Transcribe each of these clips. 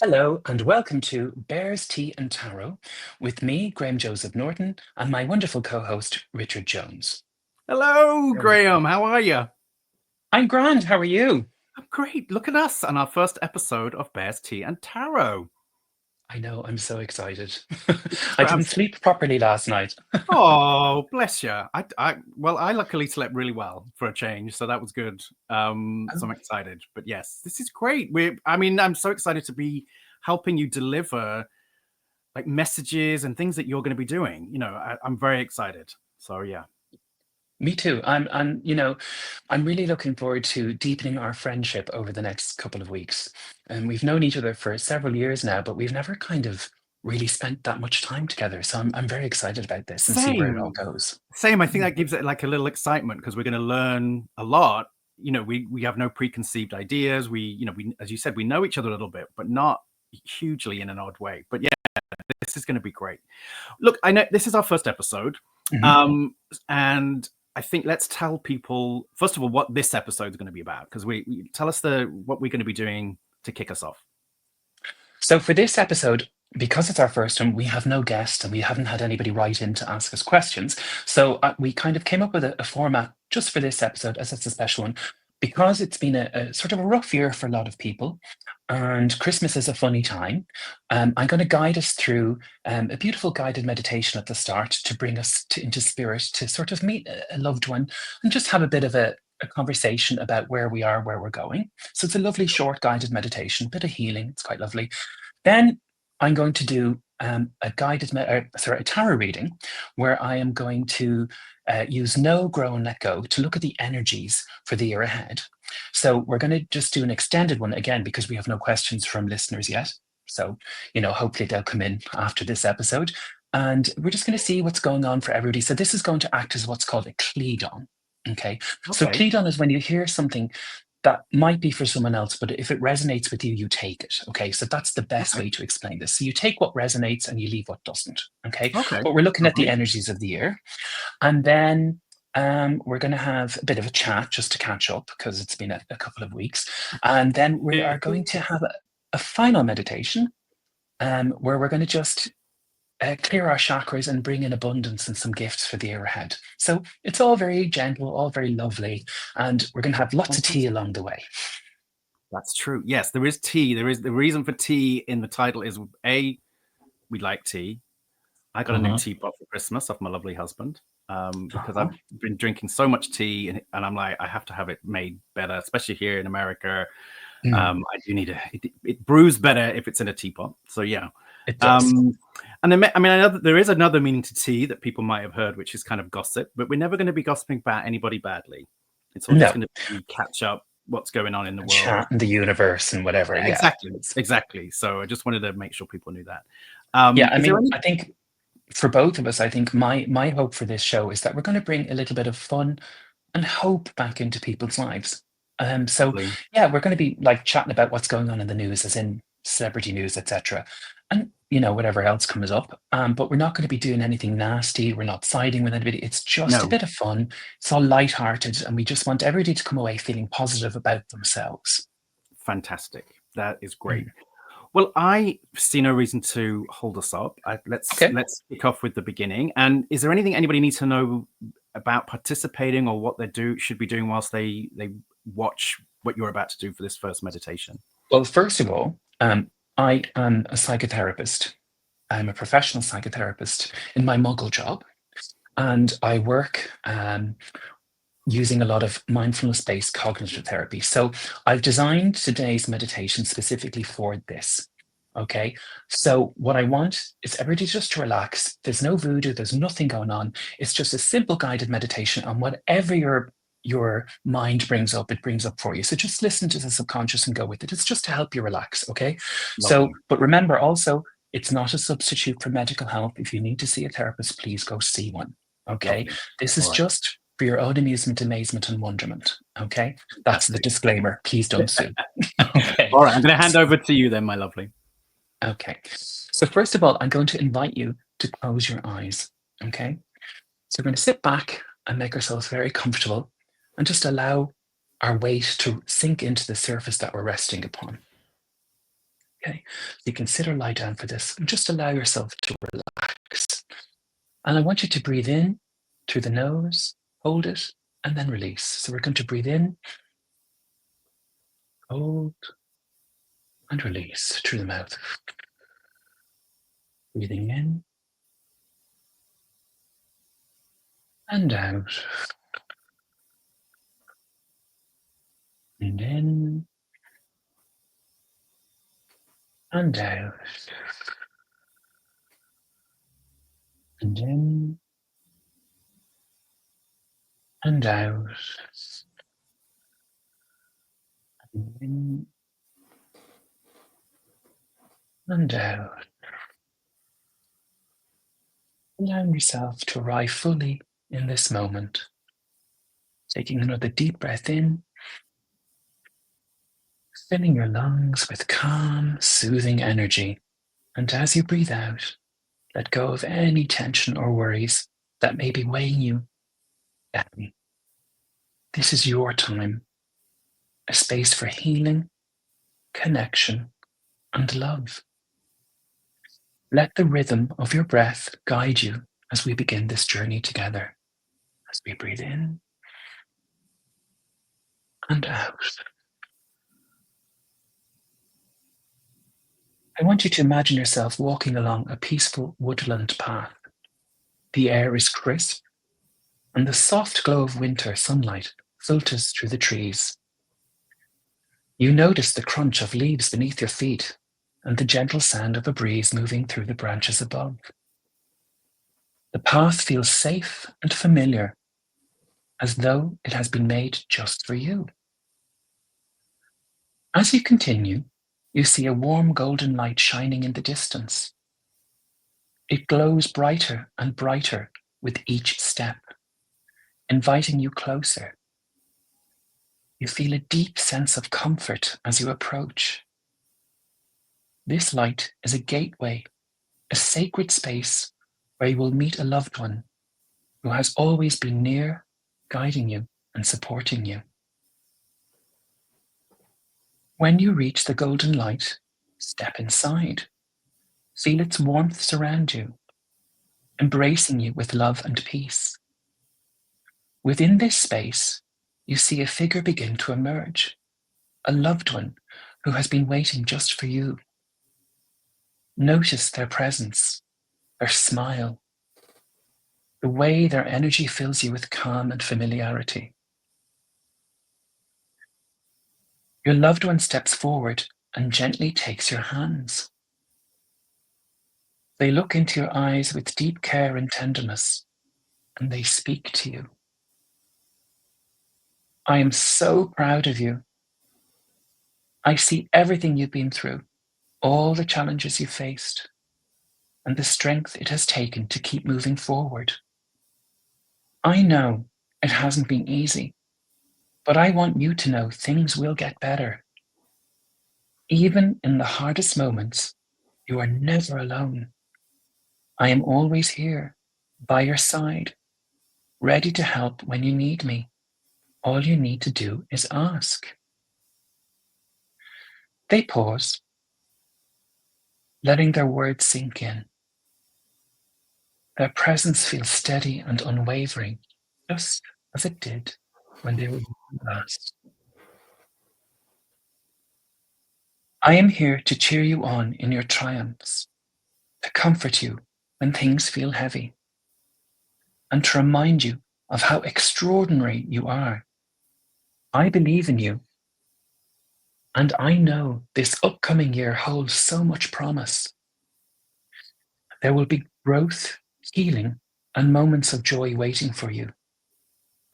Hello and welcome to Bears, Tea and Tarot with me, Graham Joseph Norton, and my wonderful co-host, Richard Jones. Hello, There we go. Graham. How are you? I'm grand, how are you? I'm great. Look at us on our first episode of Bears, Tea, and Tarot. I know, I'm so excited. It's I great. didn't sleep properly last night. Oh, bless you. I luckily slept really well for a change, so that was good. So I'm excited. But yes, this is great. I'm so excited to be helping you deliver like messages and things that you're going to be doing. I'm very excited. So yeah. Me too. I'm really looking forward to deepening our friendship over the next couple of weeks. And we've known each other for several years now, but we've never kind of really spent that much time together. So I'm very excited about this and see where it all Same. goes. Same. I think that gives it like a little excitement because we're going to learn a lot. We have no preconceived ideas. We as you said, we know each other a little bit, but not hugely in an odd way. But yeah, this is going to be great. Look, I know this is our first episode, Mhm. and I think let's tell people first of all what this episode is going to be about because we tell us what we're going to be doing to kick us off. So for this episode, because it's our first one, we have no guest and we haven't had anybody write in to ask us questions. So we kind of came up with a format just for this episode, as it's a special one, because it's been a sort of a rough year for a lot of people, and Christmas is a funny time. I'm going to guide us through a beautiful guided meditation at the start to bring us into spirit, to sort of meet a loved one and just have a bit of a conversation about where we are, where we're going. So it's a lovely short guided meditation, bit of healing. It's quite lovely. Then I'm going to do a tarot reading where I am going to use Know, Grow, and Let Go to look at the energies for the year ahead. So we're going to just do an extended one again because we have no questions from listeners yet. So, hopefully they'll come in after this episode. And we're just going to see what's going on for everybody. So this is going to act as what's called a Cledon. Okay. So Okay. Cledon is when you hear something that might be for someone else, but if it resonates with you, you take it. Okay. So that's the best Okay. way to explain this. So you take what resonates and you leave what doesn't. Okay. Okay. But we're looking at the Lovely. energies of the year. And then we're going to have a bit of a chat just to catch up because it's been a couple of weeks. And then we are going to have a final meditation where we're going to just clear our chakras and bring in abundance and some gifts for the year ahead. So it's all very gentle, all very lovely, and we're going to have lots of tea along the way. That's true. Yes, there is tea. There is the reason for tea in the title is we like tea. I got a new teapot for Christmas off my lovely husband because Uh-huh. I've been drinking so much tea and I'm like, I have to have it made better, especially here in America. Mm, I do need it brews better if it's in a teapot. So yeah. it does. Um, and then, I know that there is another meaning to tea that people might have heard, which is kind of gossip, but we're never going to be gossiping about anybody badly. It's all just No, going to be catch up what's going on in the world. chat in the universe and whatever. Yeah. Exactly. So I just wanted to make sure people knew that. Yeah. I Is there mean, any? I think for both of us, I think my hope for this show is that we're going to bring a little bit of fun and hope back into people's lives. So yeah, we're going to be like chatting about what's going on in the news, as in celebrity news, etc., and whatever else comes up. But we're not going to be doing anything nasty. We're not siding with anybody. It's just a No, bit of fun. It's all light-hearted, and we just want everybody to come away feeling positive about themselves. fantastic. That is great. Mm. Well, I see no reason to hold us up. Let's Okay. let's kick off with the beginning. And is there anything anybody needs to know about participating or what they should be doing whilst they watch what you're about to do for this first meditation? Well, first of all, I am a psychotherapist. I'm a professional psychotherapist in my muggle job, and I work using a lot of mindfulness-based cognitive therapy. So I've designed today's meditation specifically for this. Okay. So what I want is everybody just to relax. There's no voodoo, there's nothing going on. It's just a simple guided meditation on whatever your mind brings up, it brings up for you. So just listen to the subconscious and go with it. It's just to help you relax. Okay. So, Lovely. but remember also, it's not a substitute for medical help. If you need to see a therapist, please go see one. Okay. Lovely. This All is right. just for your own amusement, amazement, and wonderment. Okay. That's the disclaimer. Please don't sue. Okay. All right. I'm going to hand over to you then, my lovely. Okay. So first of all, I'm going to invite you to close your eyes. Okay. So we're going to sit back and make ourselves very comfortable and just allow our weight to sink into the surface that we're resting upon. Okay, so you consider lie down for this and just allow yourself to relax. And I want you to breathe in through the nose, hold it, and then release. So we're going to breathe in, hold, and release through the mouth. Breathing in and out. And in and out. And in and out. And in and out. Allowing yourself to arrive fully in this moment. Taking another deep breath in, filling your lungs with calm, soothing energy. And as you breathe out, let go of any tension or worries that may be weighing you down. This is your time, a space for healing, connection, and love. Let the rhythm of your breath guide you as we begin this journey together. As we breathe in and out. I want you to imagine yourself walking along a peaceful woodland path. The air is crisp, and the soft glow of winter sunlight filters through the trees. You notice the crunch of leaves beneath your feet and the gentle sound of a breeze moving through the branches above. The path feels safe and familiar, as though it has been made just for you. As you continue, you see a warm golden light shining in the distance. It glows brighter and brighter with each step, inviting you closer. You feel a deep sense of comfort as you approach. This light is a gateway, a sacred space where you will meet a loved one who has always been near, guiding you and supporting you. When you reach the golden light, step inside. Feel its warmth surround you, embracing you with love and peace. Within this space, you see a figure begin to emerge, a loved one who has been waiting just for you. Notice their presence, their smile, the way their energy fills you with calm and familiarity. Your loved one steps forward and gently takes your hands. They look into your eyes with deep care and tenderness, and they speak to you. I am so proud of you. I see everything you've been through, all the challenges you faced, and the strength it has taken to keep moving forward. I know it hasn't been easy, but I want you to know things will get better. Even in the hardest moments, you are never alone. I am always here, by your side, ready to help when you need me. All you need to do is ask. They pause, letting their words sink in. Their presence feels steady and unwavering, just as it did when they were with you last. I am here to cheer you on in your triumphs, to comfort you when things feel heavy, and to remind you of how extraordinary you are. I believe in you, and I know this upcoming year holds so much promise. There will be growth, healing, and moments of joy waiting for you.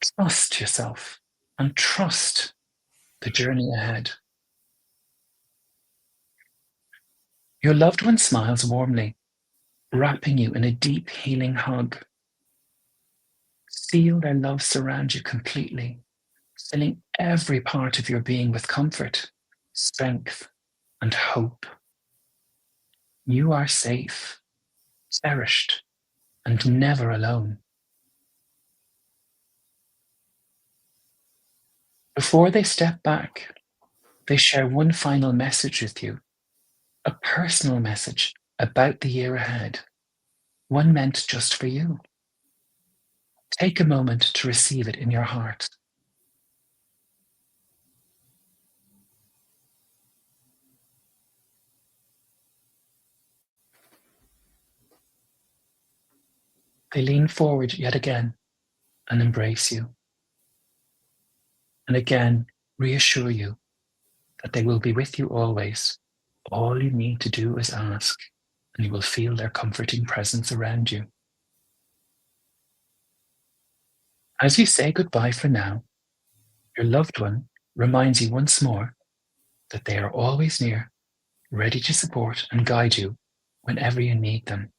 Trust yourself and trust the journey ahead. Your loved one smiles warmly, wrapping you in a deep healing hug. Feel their love surround you completely, filling every part of your being with comfort, strength, and hope. You are safe, cherished, and never alone. Before they step back, they share one final message with you. A personal message about the year ahead, one meant just for you. Take a moment to receive it in your heart. They lean forward yet again and embrace you, and again reassure you that they will be with you always. All you need to do is ask, and you will feel their comforting presence around you. As you say goodbye for now, your loved one reminds you once more that they are always near, ready to support and guide you whenever you need them.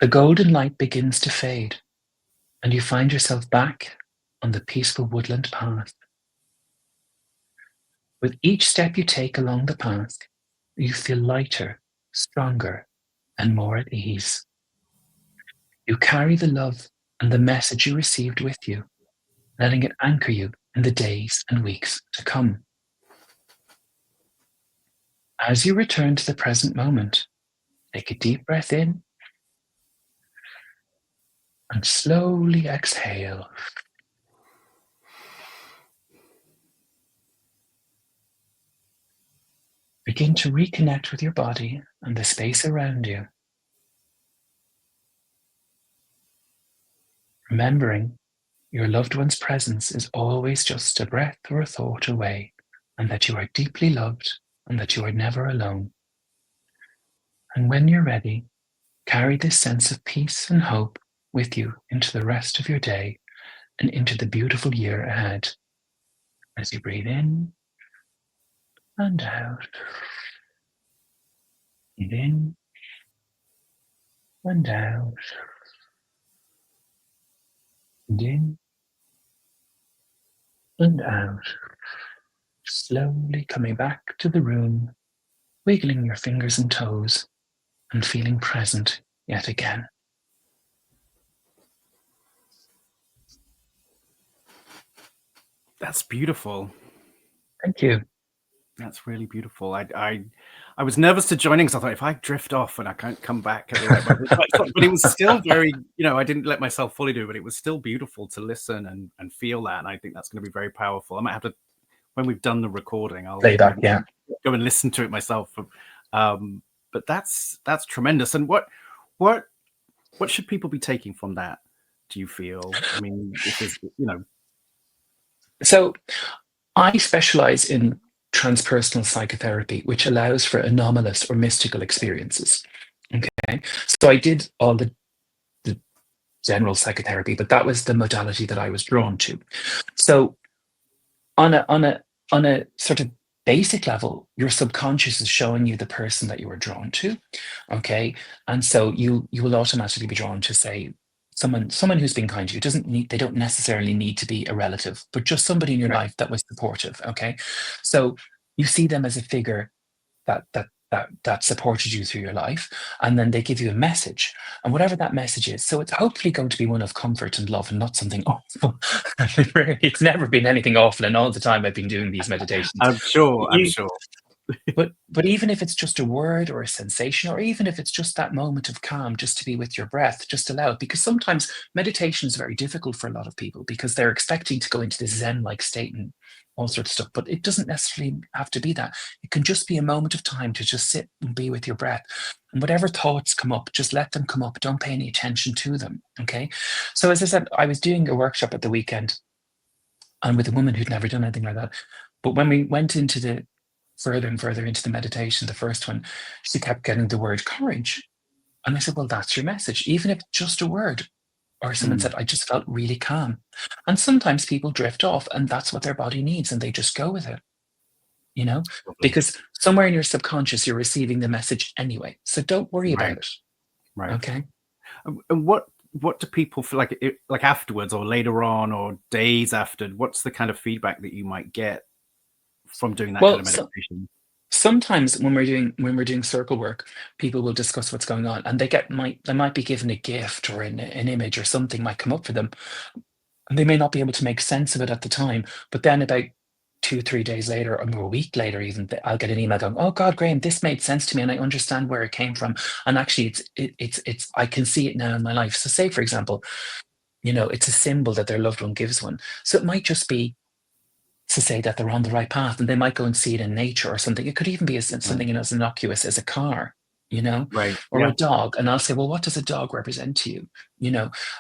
The golden light begins to fade, and you find yourself back on the peaceful woodland path. With each step you take along the path, you feel lighter, stronger, and more at ease. You carry the love and the message you received with you, letting it anchor you in the days and weeks to come. As you return to the present moment, take a deep breath in and slowly exhale. Begin to reconnect with your body and the space around you, remembering your loved one's presence is always just a breath or a thought away, and that you are deeply loved and that you are never alone. And when you're ready, carry this sense of peace and hope with you into the rest of your day and into the beautiful year ahead. As you breathe in and out, breathe in and out, breathe in and out, slowly coming back to the room, wiggling your fingers and toes and feeling present yet again. That's beautiful. Thank you. That's really beautiful. I was nervous to join in because I thought if I drift off and I can't come back at the right moment, but it was still very, I didn't let myself fully do it, but it was still beautiful to listen and feel that. And I think that's going to be very powerful. I might have to, when we've done the recording, I'll Playback, yeah. go and listen to it myself. But that's tremendous. And what should people be taking from that? Do you feel? I mean, if it's, So I specialize in transpersonal psychotherapy, which allows for anomalous or mystical experiences. Okay. So I did all the general psychotherapy, but that was the modality that I was drawn to. So on a sort of basic level, your subconscious is showing you the person that you are drawn to. Okay. And so you will automatically be drawn to, say, someone who's been kind to you. They don't necessarily need to be a relative, but just somebody in your life that was supportive. Okay. So you see them as a figure that supported you through your life, and then they give you a message, and whatever that message is, so it's hopefully going to be one of comfort and love and not something awful. It's never been anything awful in all the time I've been doing these meditations. I'm sure. But even if it's just a word or a sensation, or even if it's just that moment of calm, just to be with your breath, just allow it. Because sometimes meditation is very difficult for a lot of people because they're expecting to go into this Zen-like state and all sorts of stuff. But it doesn't necessarily have to be that. It can just be a moment of time to just sit and be with your breath. And whatever thoughts come up, just let them come up. Don't pay any attention to them. Okay. So as I said, I was doing a workshop at the weekend and with a woman who'd never done anything like that. But when we went into the further and further into the meditation, the first one, she kept getting the word courage. And I said, well, that's your message, even if just a word. Or someone said, I just felt really calm. And sometimes people drift off and that's what their body needs and they just go with it, because somewhere in your subconscious, you're receiving the message anyway. So don't worry about it. Right. Okay. And what do people feel like afterwards or later on or days after? What's the kind of feedback that you might get from doing that kind of meditation? Sometimes when we're doing circle work, people will discuss what's going on, and they might be given a gift or an image or something might come up for them, and they may not be able to make sense of it at the time. But then about 2, 3 days later, or a week later, even I'll get an email going, "Oh God, Graham, this made sense to me, and I understand where it came from, and actually, it's I can see it now in my life." So, say for example, it's a symbol that their loved one gives one. So it might just be to say that they're on the right path, and they might go and see it in nature or something. It could even be Right. something as innocuous as a car, Right. or Yeah. a dog. And I'll say, well, what does a dog represent to you?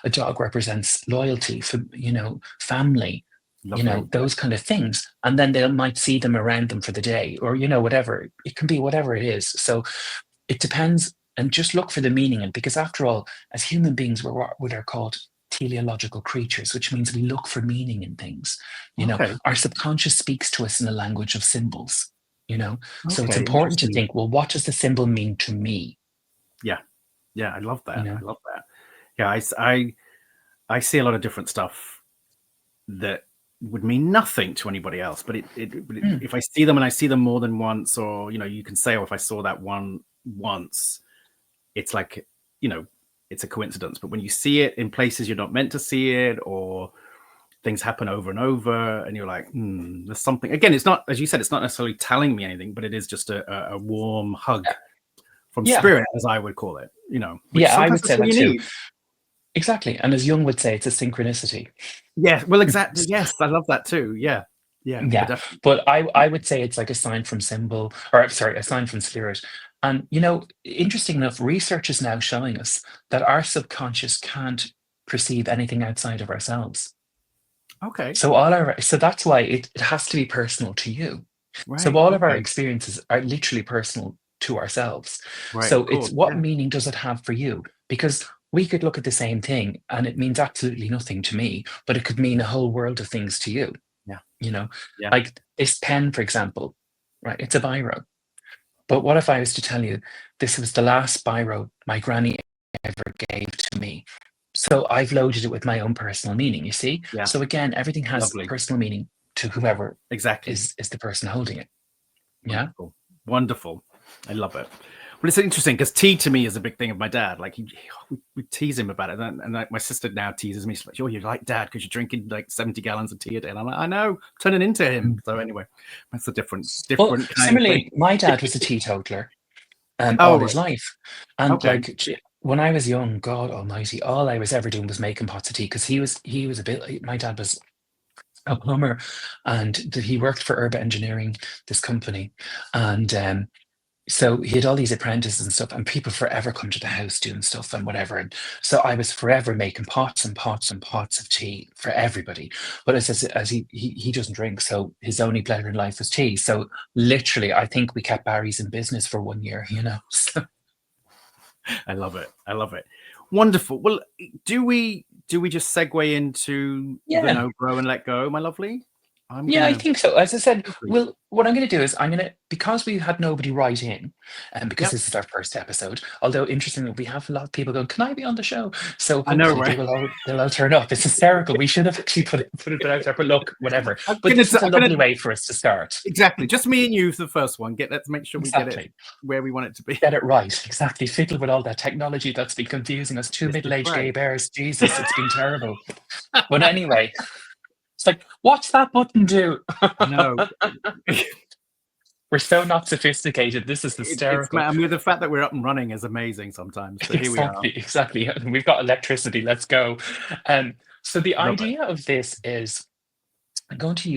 A dog represents loyalty, for family, Lovely. those kind of things. And then they might see them around them for the day, or whatever. It can be whatever it is. So it depends, and just look for the meaning. And because after all, as human beings, we're what are called teleological creatures, which means we look for meaning in things. Okay. Our subconscious speaks to us in a language of symbols. So it's Okay. important to Interesting. think, well, what does the symbol mean to me? Yeah. Yeah. I love that. You know, I love that. Yeah. I see a lot of different stuff that would mean nothing to anybody else, but if I see them and I see them more than once, or you can say, oh, if I saw that one once, it's like it's a coincidence. But when you see it in places you're not meant to see it, or things happen over and over, and you're like, there's something. Again, it's not, as you said, it's not necessarily telling me anything, but it is just a warm hug from yeah, spirit, as I would call it. Which yeah, I sometimes would that's say all that you too. need. Exactly. And as Jung would say, it's a synchronicity. Yeah. Well, exactly. Yes, I love that too. Yeah. Yeah. But Yeah, definitely. but I would say it's like a sign from symbol, or sorry, a sign from spirit. And interesting enough, research is now showing us that our subconscious can't perceive anything outside of ourselves. Okay. So that's why it has to be personal to you. So Right. all of our Okay. experiences are literally personal to ourselves. Right. So Of it's, course. what Yeah. meaning does it have for you? Because we could look at the same thing and it means absolutely nothing to me, but it could mean a whole world of things to you. Yeah. You know, Yeah. like this pen, for example, right? It's a biro. But what if I was to tell you this was the last biro my granny ever gave to me? So I've loaded it with my own personal meaning, you see? Yeah. So again, everything has Lovely. personal meaning to whoever Exactly. is the person holding it. Yeah. Wonderful. Wonderful. I love it. Well, it's interesting because tea to me is a big thing of my dad. Like we tease him about it, and like my sister now teases me. She's like, "Oh, you're like Dad because you're drinking like 70 gallons of tea a day." And I'm like, "I know, I'm turning into him." So anyway, that's a different Well, kind of thing. similarly, my dad was a teetotaler Oh, all right. his life. And Okay. like when I was young, God almighty, all I was ever doing was making pots of tea, because he was a bit, my dad was a plumber, and he worked for Urban Engineering, this company. And so he had all these apprentices and stuff, and people forever come to the house doing stuff and whatever. And so I was forever making pots and pots and pots of tea for everybody. But as he doesn't drink, so his only pleasure in life was tea. So literally, I think we kept Barry's in business for 1 year. So, I love it. I love it. Wonderful. Well, do we just segue into the yeah. no, grow, and let go, my lovely? I'm Yeah, I gonna. think so. As I said, Lovely. well, what I'm going to do is because we had nobody write in, and because Yep. this is our first episode, although interestingly, we have a lot of people going, "Can I be on the show?" So I know, hopefully right? they'll all turn up. It's hysterical. We should have actually put it out there, but look, whatever. I'm But gonna. this is a I'm gonna lovely way for us to start. exactly. Just me and you for the first one. Let's make sure we get it Exactly. where we want it to be. Get it right. Exactly. Fiddle with all that technology that's been confusing us. Two This is middle-aged gay right. bears. Jesus, it's been terrible. But anyway, it's like, what's that button do? I know. We're so not sophisticated. This is It's. hysterical. I mean, the fact that we're up and running is amazing sometimes. But here we are. Exactly. We've got electricity. Let's go. So the Love it. idea of this is I'm going to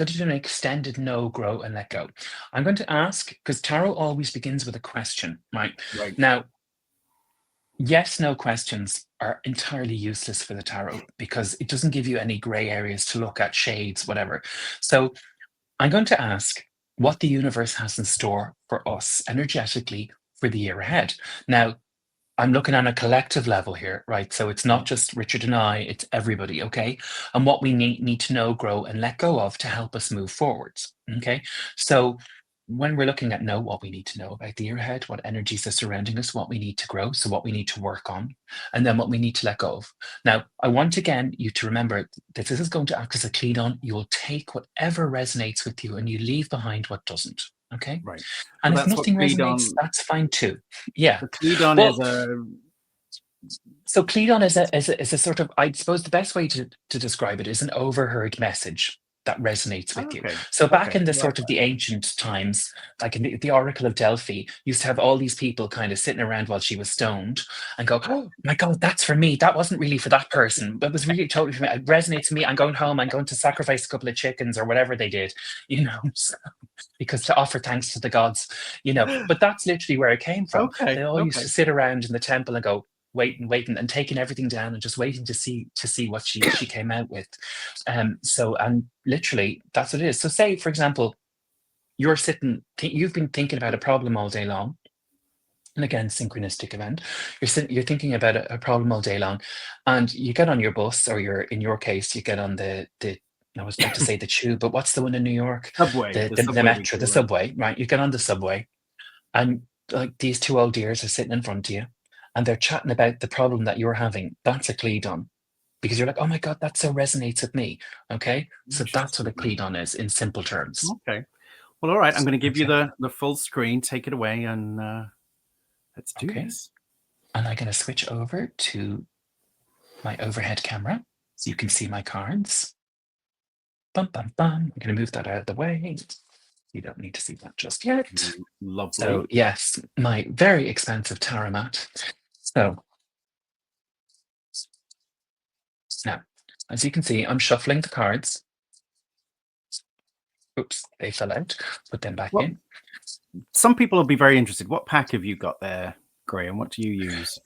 do an extended no, grow, and let go. I'm going to ask, because tarot always begins with a question, right? Right. Now, yes, no questions are entirely useless for the tarot because it doesn't give you any gray areas to look at, shades, whatever. So I'm going to ask what the universe has in store for us energetically for the year ahead. Now, I'm looking on a collective level here, right? So it's not just Richard and I, it's everybody, okay? And what we need to know, grow, and let go of to help us move forwards, okay? So when we're looking at what we need to know about the year ahead, what energies are surrounding us, what we need to grow, so what we need to work on, and then what we need to let go of. Now, I want again you to remember that this is going to act as a Cledon. You will take whatever resonates with you and you leave behind what doesn't, okay? Right. And Well, if that's what nothing resonates, Cledon. that's fine too. Yeah. The Cledon Well, is a. so Cledon is a sort of, I suppose the best way to describe it is an overheard message. that resonates with you. Okay. So back Okay. in the I like sort of the ancient times, like in the Oracle of Delphi, used to have all these people kind of sitting around while she was stoned and go, oh my God, that's for me. That wasn't really for that person. That was really totally for me. It resonates to me. I'm going home. I'm going to sacrifice a couple of chickens or whatever they did, you know, so, because to offer thanks to the gods, you know. But that's literally where it came from. Okay. They all used Okay. to sit around in the temple and go, waiting and taking everything down and just waiting to see what she came out with. So, and literally that's what it is. So say, for example, you're sitting, you've been thinking about a problem all day long. And again, synchronistic event. You're thinking about a problem all day long, and you get on your bus, or you're, in your case, you get on the I was about to say the tube, but what's the one in New York? Subway. The The the subway we metro, the call it. subway, right? You get on the subway, and like these two old dears are sitting in front of you, and they're chatting about the problem that you're having. That's a Cledon, because you're like, oh my God, that so resonates with me. Okay, so that's what a Interesting. Cledon is in simple terms. Okay. Well, all right. I'm going to give you Okay. the full screen. Take it away, and let's do Okay. this. And I'm going to switch over to my overhead camera so you can see my cards. Bum, bum, bum. I'm going to move that out of the way. You don't need to see that just yet. Lovely. So, yes, my very expensive tarot mat. So, now, as you can see, I'm shuffling the cards. Oops, they fell out. Put them back in. Some people will be very interested. What pack have you got there, Graham? What do you use?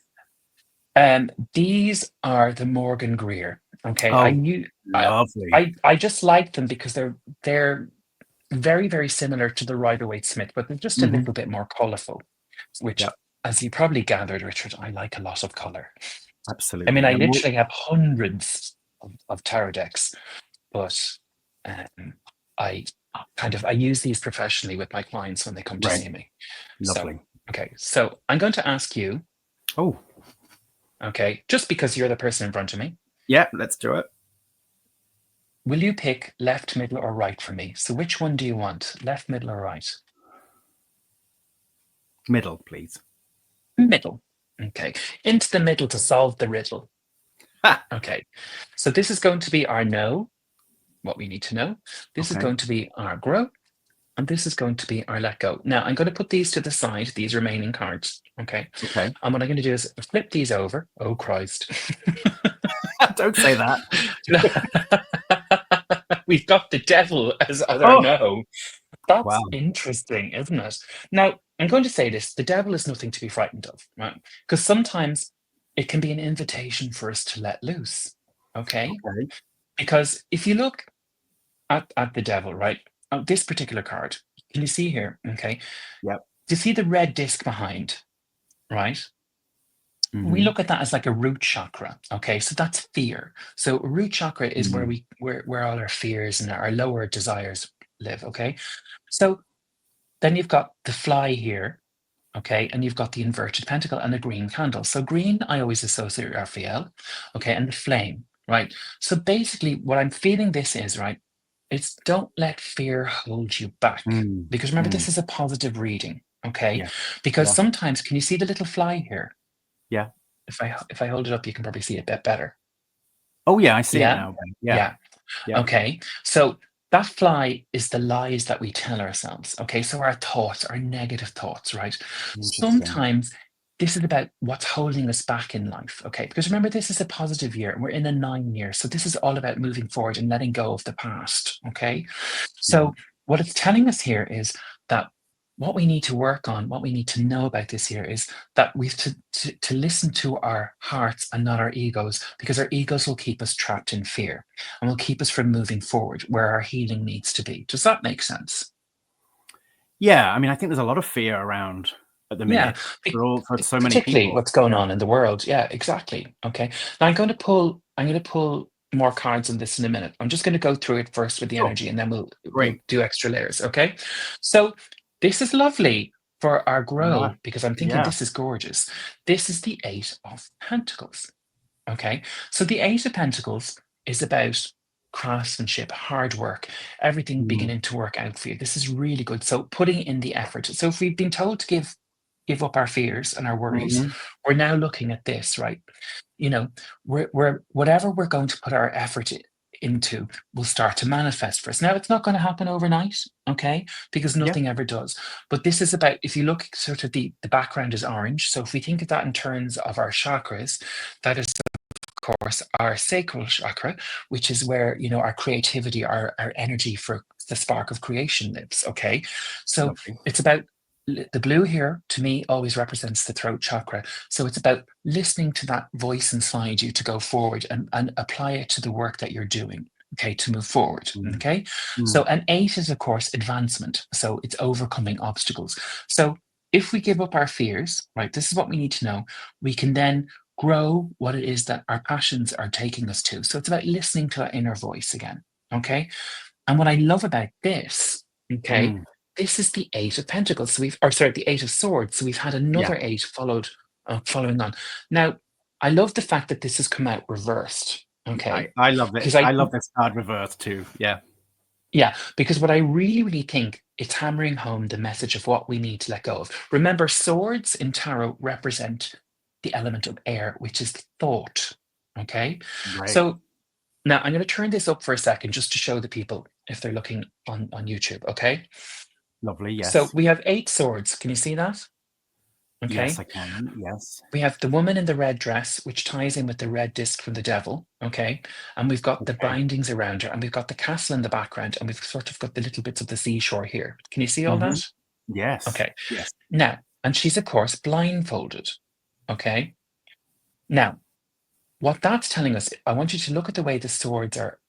These are the Morgan Greer. Okay, Oh, lovely. I just like them because they're very, very similar to the Rider-Waite-Smith, but they're just a little bit more colourful, which, Yep. as you probably gathered, Richard, I like a lot of colour. Absolutely. I mean, I literally have hundreds of tarot decks, but I use these professionally with my clients when they come to see me. Lovely. So, okay, so I'm going to ask you. Oh. Okay, just because you're the person in front of me. Yeah, let's do it. Will you pick left, middle, or right for me? So which one do you want? Left, middle, or right? Middle, please. Middle. Okay, into the middle to solve the riddle. Ha! Okay, so this is going to be our know, what we need to know. This is going to be our grow, and this is going to be our let go. Now, I'm going to put these to the side, these remaining cards. Okay. Okay. And what I'm going to do is flip these over. Oh, Christ. Don't say that. We've got the devil as our no. That's interesting, isn't it? Now, I'm going to say this. The devil is nothing to be frightened of, right? Because sometimes it can be an invitation for us to let loose, okay? Because if you look at the devil, right, this particular card, can you see here, okay? Yep. Do you see the red disc behind, right? We look at that as like a root chakra, okay? So that's fear. So root chakra is where all our fears and our lower desires live, okay? So then you've got the fly here, okay? And you've got the inverted pentacle and the green candle. So green, I always associate with Raphael, okay? And the flame, right? So basically what I'm feeling this is, right? It's don't let fear hold you back. Because remember, this is a positive reading, okay? Yeah. Because sometimes, can you see the little fly here? Yeah. If I hold it up, you can probably see it a bit better. Oh yeah, I see it now. Yeah. Okay. So that fly is the lies that we tell ourselves. Okay. So our thoughts, our negative thoughts, right? Sometimes this is about what's holding us back in life. Okay. Because remember, this is a positive year and we're in a 9 year. So this is all about moving forward and letting go of the past. Okay. So what it's telling us here is that what we need to work on, what we need to know about this year is that we have to listen to our hearts and not our egos, because our egos will keep us trapped in fear and will keep us from moving forward where our healing needs to be. Does that make sense? Yeah, I mean, I think there's a lot of fear around at the minute for so many particularly people. What's going on in the world. Yeah, exactly. Okay. Now I'm going to pull more cards on this in a minute. I'm just going to go through it first with the energy, and then we'll do extra layers. Okay. So this is lovely for our grow, because I'm thinking this is gorgeous. This is the 8 of Pentacles. Okay. So the 8 of Pentacles is about craftsmanship, hard work, everything beginning to work out for you. This is really good. So putting in the effort. So if we've been told to give up our fears and our worries, we're now looking at this, right? You know, we're whatever we're going to put our effort into will start to manifest for us. Now, it's not going to happen overnight, okay, because Yeah. nothing ever does. But this is about, if you look sort of the background is orange. So if we think of that in terms of our chakras, that is course, our sacral chakra, which is where, our creativity, our energy for the spark of creation lives. Okay. So Lovely. it's about the blue here, to me, always represents the throat chakra. So it's about listening to that voice inside you to go forward and apply it to the work that you're doing. Okay, to move forward. Mm. Okay. So Mm. an 8 is, of course, advancement. So it's overcoming obstacles. So if we give up our fears, right, this is what we need to know. We can then grow what it is that our passions are taking us to. So it's about listening to that inner voice again. Okay. And what I love about this, okay, Mm. this is the 8 of Pentacles. So the 8 of Swords. So we've had Yeah. another 8 following on. Now, I love the fact that this has come out reversed. Okay. I love it. Because I love this card reversed too. Yeah. yeah, because what I really, really think it's hammering home the message of what we need to let go of. Remember, swords in tarot represent the element of air, which is thought. Okay. Right. So now I'm going to turn this up for a second just to show the people if they're looking on YouTube. Okay. Lovely. So Yes. we have 8 swords. Can you see that? Yes, Okay. I can. Yes. We have the woman in the red dress, which ties in with the red disc from the devil. Okay. And we've got the Okay. bindings around her, and we've got the castle in the background, and we've sort of got the little bits of the seashore here. Can you see all Mm-hmm. that? Yes. Okay. Yes. Now, and she's, of course, blindfolded. Okay. Now, what that's telling us, I want you to look at the way the swords are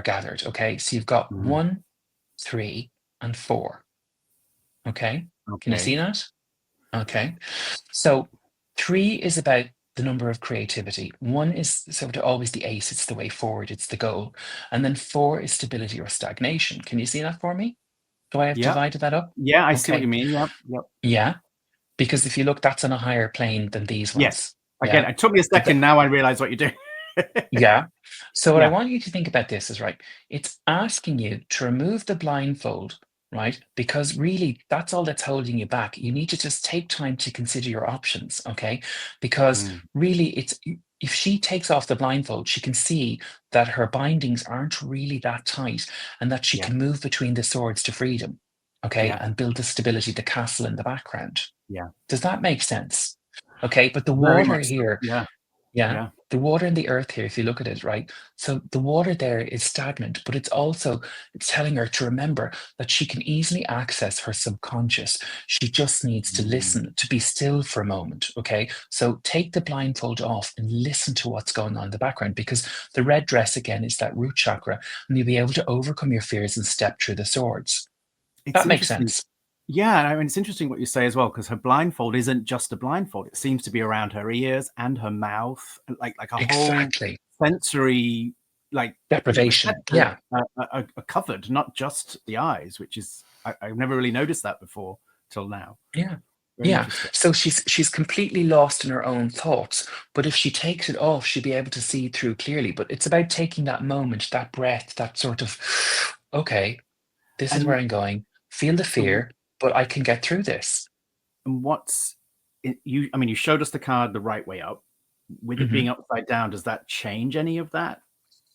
gathered. Okay. So you've got Mm-hmm. 1, 3, and 4. Okay. Can you see Okay. that? Okay. So 3 is about the number of creativity. 1 is sort of always the ace, it's the way forward, it's the goal. And then 4 is stability or stagnation. Can you see that for me? Do I have Yep. divided that up? Yeah, I see what Okay. you mean. Yep. Yep. Yeah. Because if you look, that's on a higher plane than these Yes. ones. Again, Yeah. it took me a But second. Now I realize what you're doing. yeah. So what I Yeah. want you to think about this is right. It's asking you to remove the blindfold, right? Because really, that's all that's holding you back. You need to just take time to consider your options, okay? Because Mm. really, it's if she takes off the blindfold, she can see that her bindings aren't really that tight, and that she Yeah. can move between the swords to freedom, okay, Yeah. and build the stability, the castle in the background. Yeah. Does that make sense? Okay, but the Very water much so. here, Yeah. yeah. Yeah. The water in the earth here, if you look at it, right? So the water there is stagnant, but it's telling her to remember that she can easily access her subconscious. She just needs to Mm. listen, to be still for a moment. Okay. So take the blindfold off and listen to what's going on in the background, because the red dress again is that root chakra, and you'll be able to overcome your fears and step through the swords. It's That makes interesting. sense. Yeah, I mean, it's interesting what you say as well, because her blindfold isn't just a blindfold. It seems to be around her ears and her mouth, and like a whole Exactly. sensory, like Deprivation. receptors Yeah. are covered, not just the eyes, which is I've never really noticed that before till now. Yeah. Very Yeah. interesting. So she's completely lost in her own thoughts. But if she takes it off, she'll be able to see through clearly. But it's about taking that moment, that breath, that sort of, okay, this is where And I'm going. Feel the so, fear, but I can get through this. and what's you? I mean, you showed us the card the right way up. With it Mhm. being upside down, does that change any of that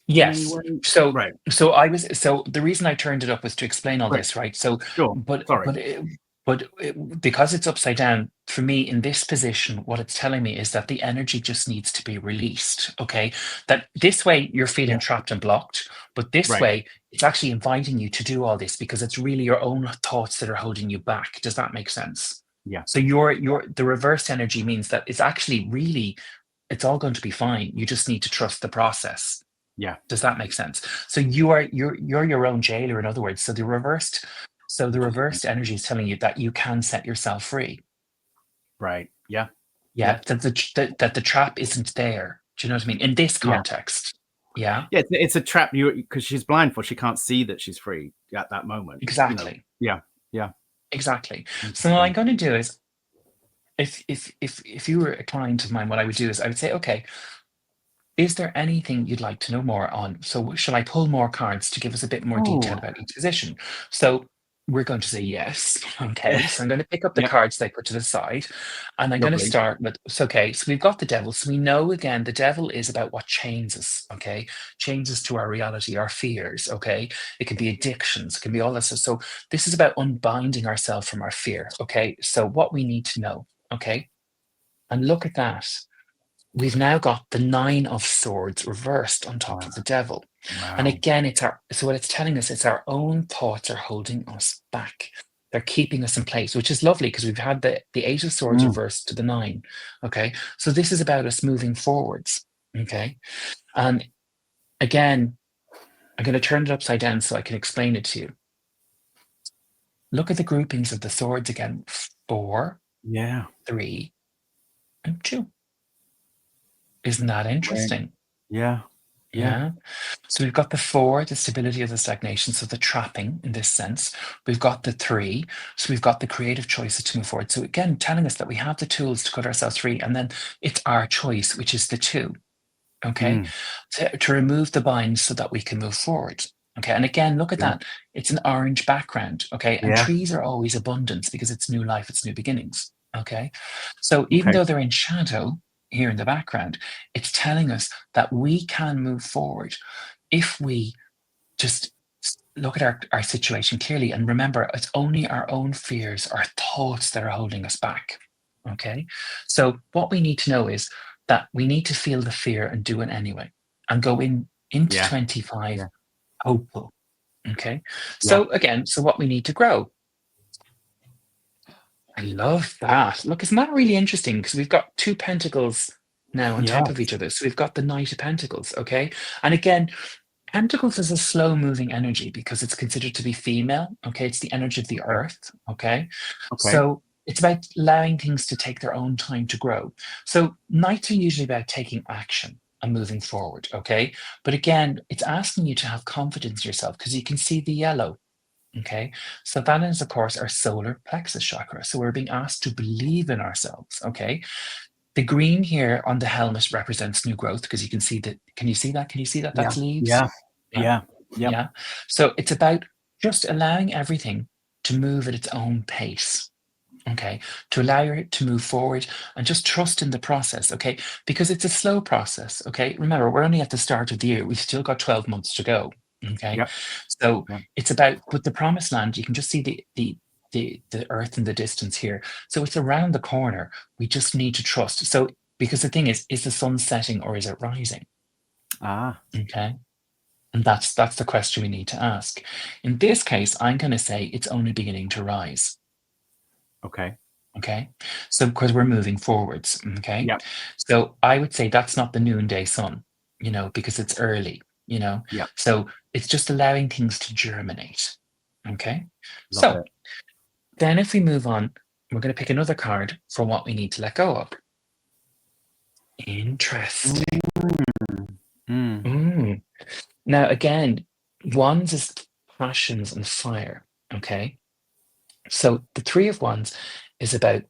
in any Yes. way? So Right. so the reason I turned it up was to explain all Right. this, right? So Sure. but Sorry. but it, because it's upside down for me in this position, what it's telling me is that the energy just needs to be released. Okay, that this way you're feeling Yeah. trapped and blocked, but this Right. way it's actually inviting you to do all this because it's really your own thoughts that are holding you back. Does that make sense? Yeah. So your the reverse energy means that it's actually really it's all going to be fine. You just need to trust the process. Yeah. Does that make sense? So you're your own jailer, in other words. The Interesting. reversed energy is telling you that you can set yourself free. Right. Yeah. Yeah, Yep. that the trap isn't there. Do you know what I mean? In this Yeah. context. Yeah, Yeah. It's a trap. You because she's blindfold, she can't see that she's free at that moment. exactly. Yeah. Yeah. Exactly. So what I'm Interesting. going to do is if you were a client of mine, what I would do is I would say, okay, is there anything you'd like to know more on? So shall I pull more cards to give us a bit more detail Oh, about each position? So We're going to say yes. Okay, so I'm going to pick up the Yep. cards they put to the side, and I'm going to Lovely. start with, so okay, so we've got the devil. So we know again, the devil is about what chains us, okay? Chains us to our reality, our fears, okay? It can be addictions, it can be all this. So this is about unbinding ourselves from our fear, okay? So what we need to know, okay? And look at that. We've now got the Nine of Swords reversed on top Wow. of the devil. And Wow. again, so what it's telling us, it's our own thoughts are holding us back. They're keeping us in place, which is lovely because we've had the Eight of Swords Mm. reversed to the Nine. Okay. So this is about us moving forwards. Okay. And again, I'm going to turn it upside down so I can explain it to you. Look at the groupings of the swords again. 4, Yeah. 3, and 2. Isn't that interesting? Yeah. Yeah. So we've got the 4, the stability of the stagnation, so the trapping in this sense. We've got the 3, so we've got the creative choices to move forward. So again, telling us that we have the tools to cut ourselves free, and then it's our choice, which is the 2, okay, Mm. to remove the binds so that we can move forward. Okay, and again, look at Yeah. that. It's an orange background, okay, and Yeah. trees are always abundance because it's new life, it's new beginnings, okay. So even Okay. though they're in shadow here in the background, it's telling us that we can move forward if we just look at our situation clearly and remember it's only our own fears, our thoughts that are holding us back. Okay. So what we need to know is that we need to feel the fear and do it anyway and go into Yeah. 25 Yeah. hopeful. Okay. Yeah. So again, so what we need to grow. I love that. Look, isn't that really interesting? Because we've got 2 pentacles now on top of Yes. each other. So we've got the Knight of Pentacles. Okay. And again, Pentacles is a slow moving energy because it's considered to be female. Okay. It's the energy of the Okay. earth. Okay. Okay. So it's about allowing things to take their own time to grow. So nights are usually about taking action and moving forward. Okay. But again, it's asking you to have confidence in yourself because you can see the yellow. Okay. So that is, of course, our solar plexus chakra. So we're being asked to believe in ourselves. Okay. The green here on the helmet represents new growth because you can see that. Can you see that? Can you see that? Yeah. That's leaves. Yeah. Yeah. Yeah. Yep. Yeah. So it's about just allowing everything to move at its own pace. Okay. To allow it to move forward and just trust in the process. Okay. Because it's a slow process. Okay. Remember, we're only at the start of the year. We've still got 12 months to go. Okay. Yep. So Yep. it's about, with the promised land, you can just see the earth in the distance here. So it's around the corner. We just need to trust. So, because the thing is the sun setting or is it rising? Ah. Okay. And that's the question we need to ask. In this case, I'm going to say it's only beginning to rise. Okay. Okay. So because we're moving forwards. Okay. Yep. So I would say that's not the noonday sun, because it's early, Yep. So it's just allowing things to germinate. Okay. Love So it. then if we move on, we're going to pick another card for what we need to let go of. Interesting. Mm. Mm. Now, again, wands is passions and fire. Okay. So the Three of Wands is about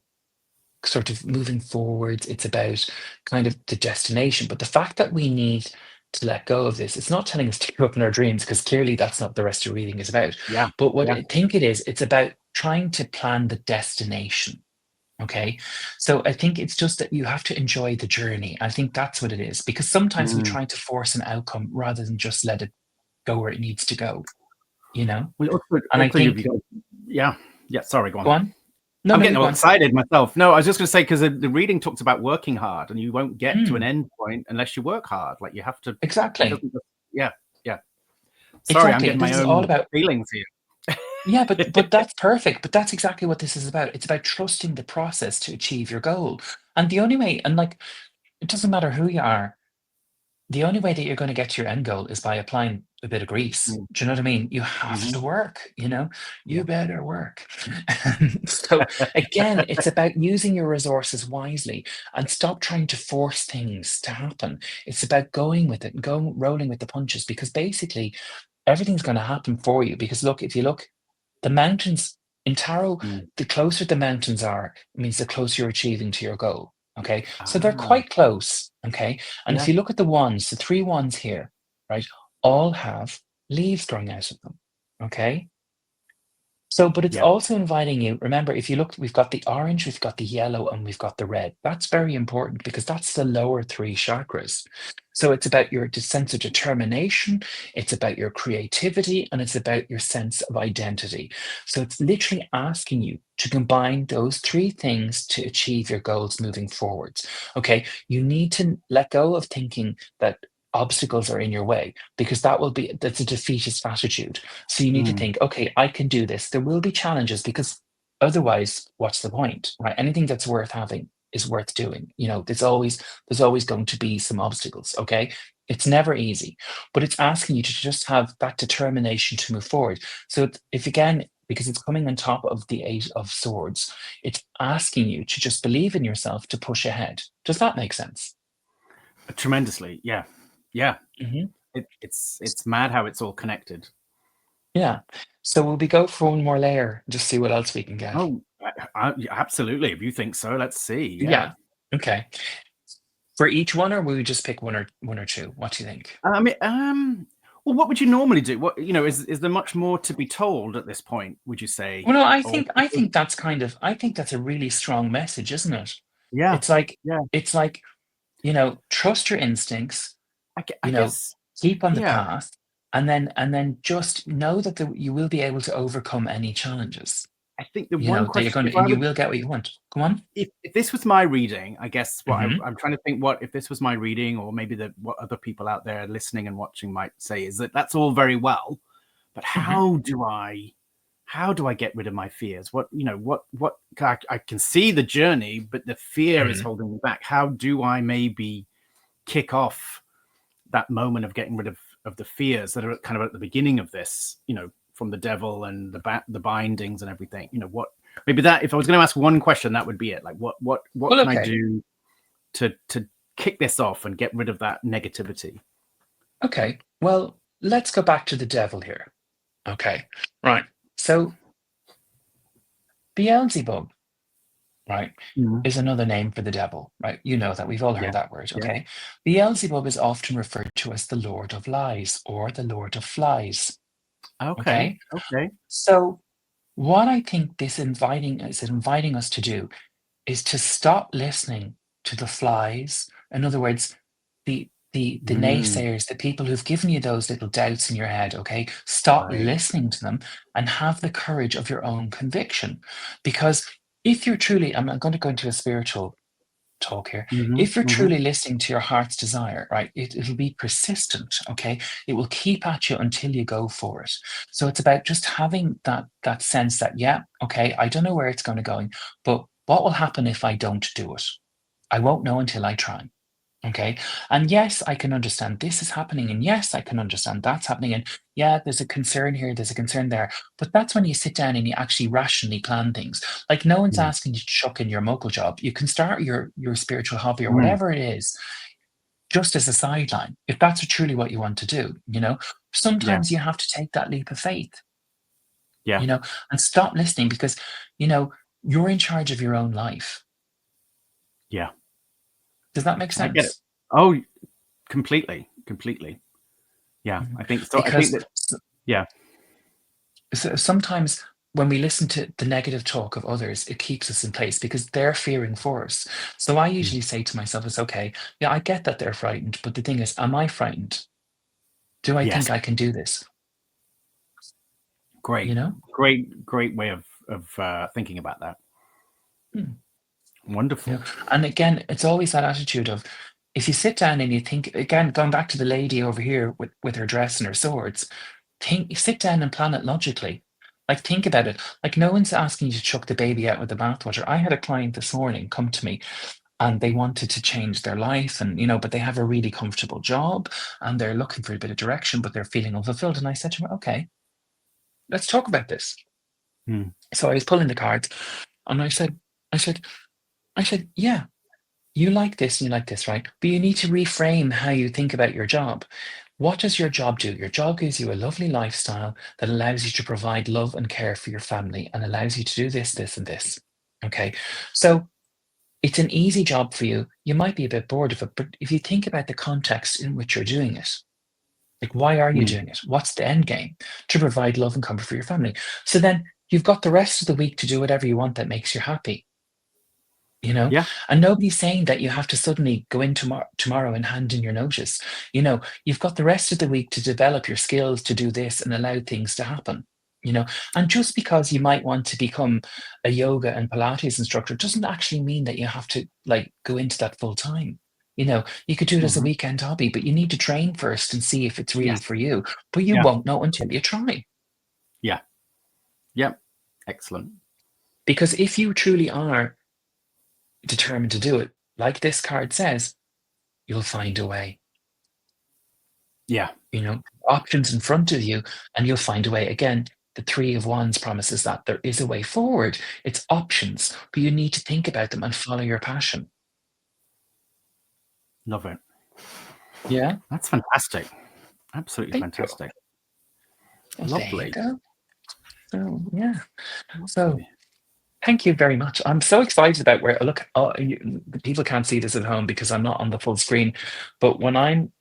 sort of moving forwards. It's about kind of the destination. But the fact that we need to let go of this, it's not telling us to give up in our dreams, because clearly that's not the rest of reading is about. Yeah. But what Yeah. I think it is, it's about trying to plan the destination. Okay. So I think it's just that you have to enjoy the journey. I think that's what it is, because sometimes we Mm. try to force an outcome rather than just let it go where it needs to go, Well, And I also you've think, got. Yeah. Yeah. Sorry. Go go on. on. No, I'm no, getting you all go on. excited myself. No, I was just going to say, because the reading talks about working hard, and you won't get to an Mm, end point unless you work hard. Like you have to. It exactly. doesn't. Yeah. Yeah. Sorry, I'm Exactly. getting This my is all own about. feelings here. Yeah, but that's perfect. But that's exactly what this is about. It's about trusting the process to achieve your goal. And the only way, and like, it doesn't matter who you are, the only way that you're going to get to your end goal is by applying a bit of grease. Mm. Do you know what I mean? You have Mhm. to work, you Yeah. better work. So again, it's about using your resources wisely and stop trying to force things to happen. It's about going with it and going rolling with the punches, because basically everything's going to happen for you. Because look, if you look, the mountains in tarot, Mm. the closer the mountains are, it means the closer you're achieving to your goal. Okay. So they're Ah. quite close. Okay. And if Yeah. you look at the wands, the 3 wands here, right, all have leaves growing out of them. Okay. So, but it's Yeah. also inviting you. Remember, if you look, we've got the orange, we've got the yellow, and we've got the red. That's very important because that's the lower three chakras. So it's about your sense of determination, it's about your creativity, and it's about your sense of identity. So it's literally asking you to combine those three things to achieve your goals moving forwards. Okay, you need to let go of thinking that obstacles are in your way because that's a defeatist attitude. So you need to Mm, think, okay, I can do this. There will be challenges because otherwise, what's the point, right? Anything that's worth having is worth doing. There's always going to be some obstacles. Okay, it's never easy, but it's asking you to just have that determination to move forward. So if again, because it's coming on top of the Eight of Swords, it's asking you to just believe in yourself to push ahead. Does that make sense? tremendously. Yeah. Yeah. Hmm. It's mad how it's all connected. Yeah. So will we go for one more layer? Just see what else we can get. Oh, yeah, absolutely. If you think so, let's see. Yeah. Yeah. Okay. For each one, or will we just pick one or two? What do you think? I mean, well, what would you normally do? What, is there much more to be told at this point? Would you say? Well, no, I Or think I think that's kind of I think that's a really strong message, isn't it? yeah, It's like yeah. it's like, trust your instincts, I you know, guess. keep on the Yeah. path, and then just know that you will be able to overcome any challenges. I think the one That you're question, going to, if I and you would, will get what you want. Come on. if this was my reading, I guess what Hmm. I'm trying to think, what if this was my reading, or maybe what other people out there listening and watching might say is that that's all very well, but Hmm. how do I get rid of my fears? What I can see the journey, but the fear is Hmm. holding me back. How do I maybe kick off that moment of getting rid of the fears that are kind of at the beginning of this, from the devil and the bindings and everything? What, maybe that, if I was going to ask one question, that would be it. Like, what Well, can I okay. do to kick this off and get rid of that negativity? Okay. Well, let's go back to the devil here. Okay. Right. So Beelzebub, right, Mhm. is another name for the devil, right? You know that. We've all Yeah, heard that word. yeah. Okay. Beelzebub is often referred to as the Lord of Lies or the Lord of Flies. Okay, Okay. okay. So what I think this inviting us to do is to stop listening to the flies. In other words, the Mm, naysayers, the people who've given you those little doubts in your head, okay? Stop right. listening to them and have the courage of your own conviction. Because if you're truly, I'm going to go into a spiritual talk here. Hmm. If you're Hmm. truly listening to your heart's desire, right, it'll be persistent, okay? It will keep at you until you go for it. So it's about just having that sense that, yeah, okay, I don't know where it's going to go, but what will happen if I don't do it? I won't know until I try. Okay. And yes, I can understand this is happening. And yes, I can understand that's happening. And yeah, there's a concern here, there's a concern there. But that's when you sit down and you actually rationally plan things. Like no one's Mm, asking you to chuck in your muggle job. You can start your spiritual hobby or mm, whatever it is, just as a sideline, if that's truly what you want to do. yeah, Sometimes you have to take that leap of faith, yeah. you know, and stop listening because, you know, you're in charge of your own life. Yeah. Does that make I get it. sense? Oh, completely, completely. Yeah, Mhm. I think so. I think Because that, yeah. so sometimes when we listen to the negative talk of others, it keeps us in place because they're fearing for us. So I Mm. usually say to myself, it's okay. Yeah, I get that they're frightened, but the thing is, am I frightened? Do I Yes. think I can do this? You Great, know? great way of thinking about that. Hmm. Wonderful. And again, it's always that attitude of if you sit down and you think, again, going back to the lady over here with her dress and her swords, sit down and plan it logically. Like think about it. Like no one's asking you to chuck the baby out with the bathwater. I had a client this morning come to me and they wanted to change their life and but they have a really comfortable job and they're looking for a bit of direction, but they're feeling unfulfilled. And I said to her, okay, let's talk about this. Mm. So I was pulling the cards and I said, yeah, you like this and you like this, right? But you need to reframe how you think about your job. What does your job do? Your job gives you a lovely lifestyle that allows you to provide love and care for your family and allows you to do this, this, and this. Okay. So it's an easy job for you. You might be a bit bored of it, but if you think about the context in which you're doing it, like why are you Mm. doing it? What's the end game? To provide love and comfort for your family. So then you've got the rest of the week to do whatever you want that makes you happy. Yeah. And nobody's saying that you have to suddenly go in tomorrow and hand in your notice. You've got the rest of the week to develop your skills to do this and allow things to happen. And just because you might want to become a yoga and Pilates instructor doesn't actually mean that you have to like go into that full time. You could do it as a Mhm. weekend hobby, but you need to train first and see if it's really Yes. for you. But you Yeah. won't know until you try. Yeah. Yep. Excellent. Because if you truly are determined to do it, like this card says, you'll find a way. Yeah. Options in front of you, and you'll find a way. Again, the Three of Wands promises that there is a way forward. It's options, but you need to think about them and follow your passion. Love it. Yeah. That's fantastic. Absolutely Thank you. fantastic. Well, Lovely. there you go. So, yeah. So, Lovely. thank you very much. I'm so excited about where, look, people can't see this at home because I'm not on the full screen, but when I'm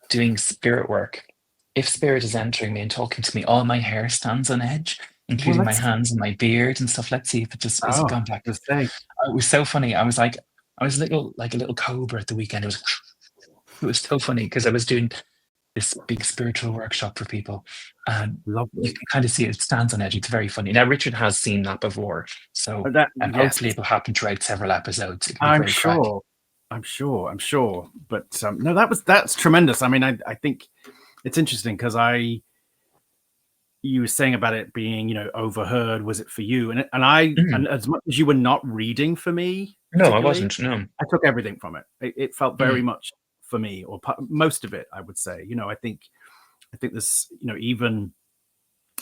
doing spirit work, if spirit is entering me and talking to me, all my hair stands on edge, Well, including my hands and my beard and stuff. Let's see if it just is it gone back. just say. It was so funny. I was like a little cobra at the weekend. It was so funny because I was doing this big spiritual workshop for people, and you Lovely. can kind of see it stands on edge. It's very funny. Now Richard has seen that before, so Yes. hopefully it will happen throughout several episodes. It'll be I'm great crack. sure. I'm sure. But no, that's tremendous. I mean, I think it's interesting because you were saying about it being, overheard. Was it for you? And and as much as you were not reading for me, No, I particularly, wasn't. No. I took everything from it. It felt very much for me, or most of it, I would say. I think this, even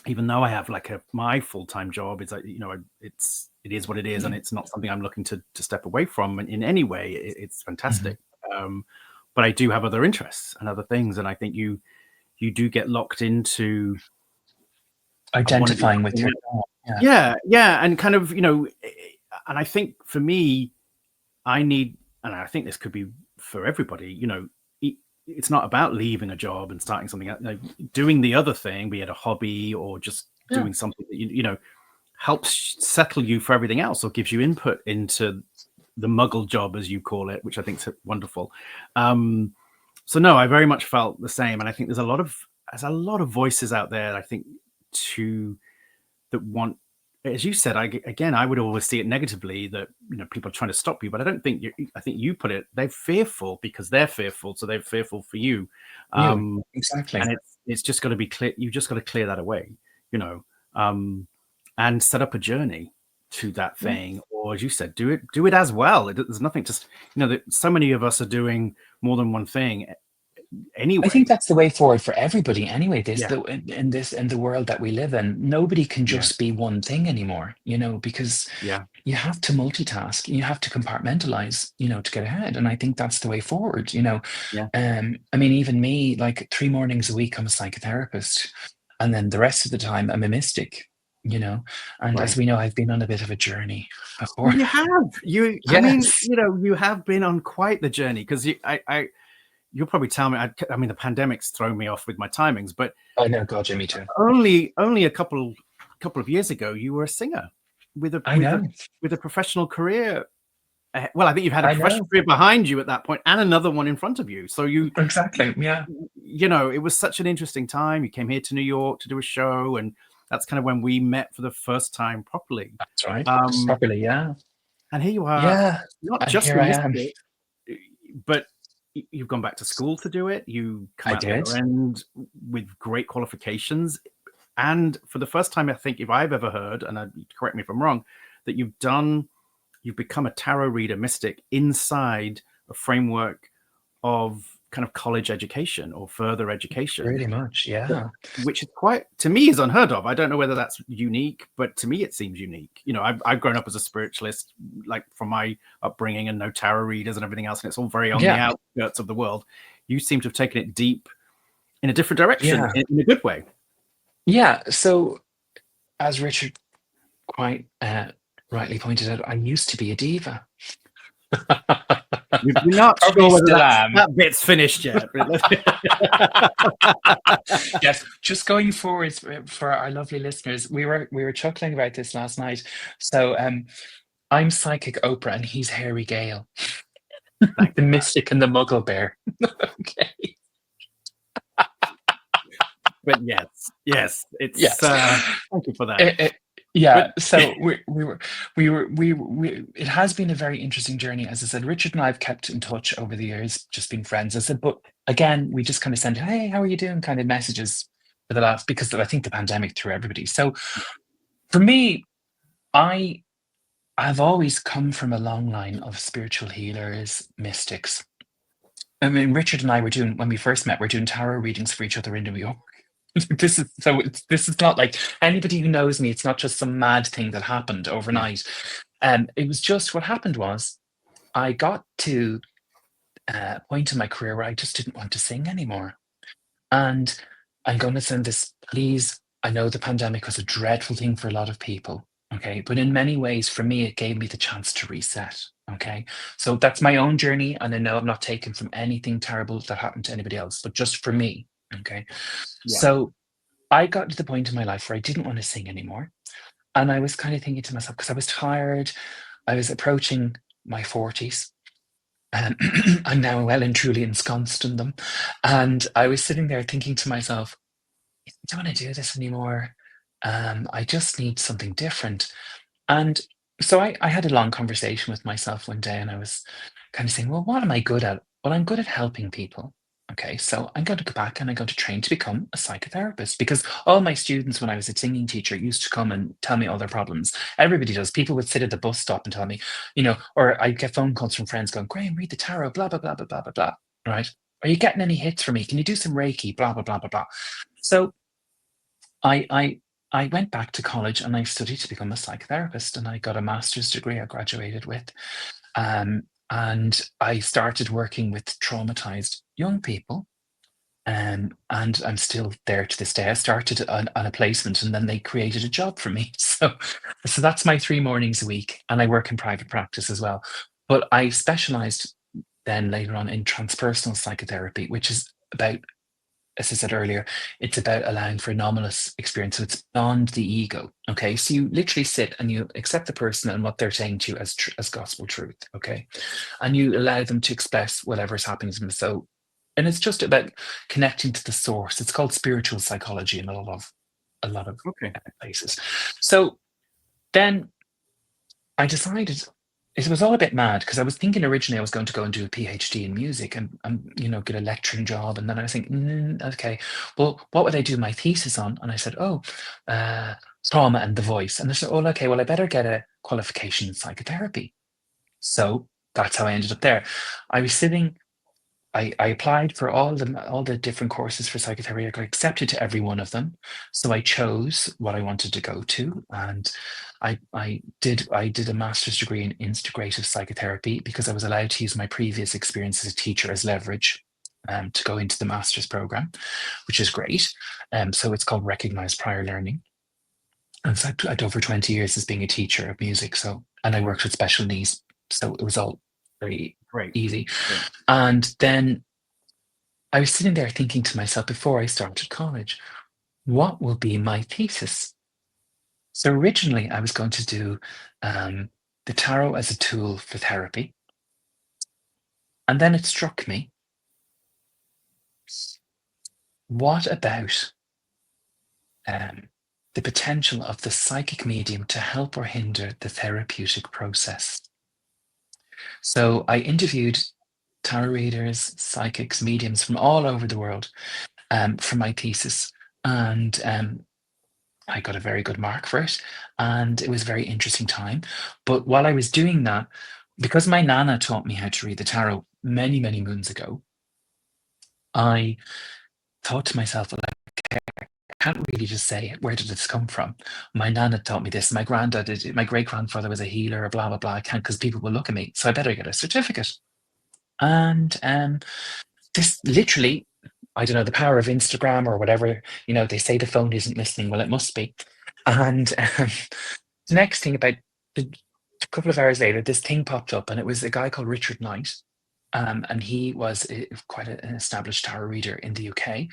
though I have like my full-time job, it's like, it is what it is, and it's not something I'm looking to step away from in any way. It's fantastic. But I do have other interests and other things, and I think you do get locked into Identifying with your yeah, and kind of, and I think for me, and I think this could be for everybody, it's not about leaving a job and starting something else. Doing the other thing, be it a hobby or just doing something that helps settle you for everything else, or gives you input into the muggle job, as you call it, which I think is wonderful. So no, I very much felt the same, and I think there's a lot of voices out there, I think, that want, as you said, I would always see it negatively that people are trying to stop you, but I don't think I think you put it, they're fearful because they're fearful, so they're fearful for you. Exactly. And it's just got to be clear. You just got to clear that away, and set up a journey to that thing, or as you said, do it as well. There's nothing just that so many of us are doing more than one thing anyway. I think that's the way forward for everybody anyway. In the world that we live in, nobody can just be one thing anymore, because you have to multitask, you have to compartmentalize, to get ahead. And I think that's the way forward, I mean, even me, like 3 mornings a week, I'm a psychotherapist. And then the rest of the time I'm a mystic, and as we know, I've been on a bit of a journey before. Well, you have. I mean, you have been on quite the journey, because you'll probably tell me. I mean, the pandemic's thrown me off with my timings, but I know, God, me too. Only a couple of years ago, you were a singer with a professional career. Well, I think you've had a professional career behind you at that point, and another one in front of you. So exactly, yeah. It was such an interesting time. You came here to New York to do a show, and that's kind of when we met for the first time properly. That's right, properly, yeah. And here you are, not just here I am, but you've gone back to school to do it. You come out the other end with great qualifications, and for the first time, I think, if I've ever heard, and correct me if I'm wrong, that you've become a tarot reader mystic inside a framework of kind of college education or further education. Pretty much, yeah. Which is quite, to me, is unheard of. I don't know whether that's unique, but to me, it seems unique. I've grown up as a spiritualist, like from my upbringing, and no tarot readers and everything else, and it's all very on the outskirts of the world. You seem to have taken it deep in a different direction, in a good way. Yeah. So, as Richard quite rightly pointed out, I used to be a diva. We're not Probably sure whether still am. that bit's finished yet. Yes, just going forward for our lovely listeners, we were chuckling about this last night. So I'm psychic Oprah and he's Harry Gale, Thank the you for that. mystic and the muggle bear. Okay. But yes, it's Yes. thank you for that. Yeah, But so it has been a very interesting journey. As I said, Richard and I have kept in touch over the years, just being friends. I said, but again, we just kind of send, hey, how are you doing? Kind of messages for the last, because I think the pandemic threw everybody. So for me, I I've always come from a long line of spiritual healers, mystics. I mean, Richard and I were doing, when we first met, we're doing tarot readings for each other in New York. This is not like anybody who knows me, it's not just some mad thing that happened yeah, overnight. It was just what happened was I got to a point in my career where I just didn't want to sing anymore. And I'm going to send this, please. I know the pandemic was a dreadful thing for a lot of people. Okay. But in many ways, for me, it gave me the chance to reset. Okay. So that's my own journey. And I know I'm not taken from anything terrible that happened to anybody else, but just for me. Okay. yeah, So I got to the point in my life where I didn't want to sing anymore. And I was kind of thinking to myself, because I was tired, I was approaching my 40s. And I'm now well and truly ensconced in them. And I was sitting there thinking to myself, I don't want to do this anymore. I just need something different. And so I had a long conversation with myself one day and I was kind of saying, well, what am I good at? Well, I'm good at helping people. Okay, so I'm going to go back and I'm going to train to become a psychotherapist because all my students, when I was a singing teacher, used to come and tell me all their problems. Everybody does. People would sit at the bus stop and tell me, or I'd get phone calls from friends going, Graham, read the tarot, blah, blah, blah, blah, blah, blah, blah. Right? Are you getting any hits for me? Can you do some Reiki? Blah, blah, blah, blah, blah. So I I I went back to college and I studied to become a psychotherapist and I got a master's degree I graduated with. And I started working with traumatized young people. And I'm still there to this day. I started on a placement and then they created a job for me. So that's my 3 mornings a week. And I work in private practice as well. But I specialized then later on in transpersonal psychotherapy, which is about, as I said earlier, it's about allowing for anomalous experience. So it's beyond the ego. Okay. So you literally sit and you accept the person and what they're saying to you as gospel truth. Okay. And you allow them to express whatever's happening to them. So, and it's just about connecting to the source. It's called spiritual psychology in a lot of okay, places. So then I decided it was all a bit mad because I was thinking originally I was going to go and do a PhD in music and get a lecturing job. And then I was thinking, okay, well, what would I do my thesis on? And I said, oh, trauma and the voice. And I said, oh, okay, well, I better get a qualification in psychotherapy. So that's how I ended up there. I was sitting. I applied for all the different courses for psychotherapy. I got accepted to every one of them. So I chose what I wanted to go to, and I did a master's degree in integrative psychotherapy because I was allowed to use my previous experience as a teacher as leverage to go into the master's program, which is great. So it's called recognized prior learning. And so I'd over 20 years as being a teacher of music. So and I worked with special needs, so it was all very great. easy. Great. And then I was sitting there thinking to myself before I started college, what will be my thesis? So originally, I was going to do the tarot as a tool for therapy. And then it struck me, what about the potential of the psychic medium to help or hinder the therapeutic process? So I interviewed tarot readers, psychics, mediums from all over the world for my thesis. And I got a very good mark for it. And it was a very interesting time. But while I was doing that, because my nana taught me how to read the tarot many, many moons ago, I thought to myself, well, I can't really just say, where did this come from? My nana taught me this. My granddad did it. My great grandfather was a healer, blah, blah, blah. I can't because people will look at me. So I better get a certificate. And this literally, I don't know, the power of Instagram or whatever, they say the phone isn't listening. Well, it must be. And the next thing, about a couple of hours later, this thing popped up and it was a guy called Richard Knight. And he was quite an established tarot reader in the UK.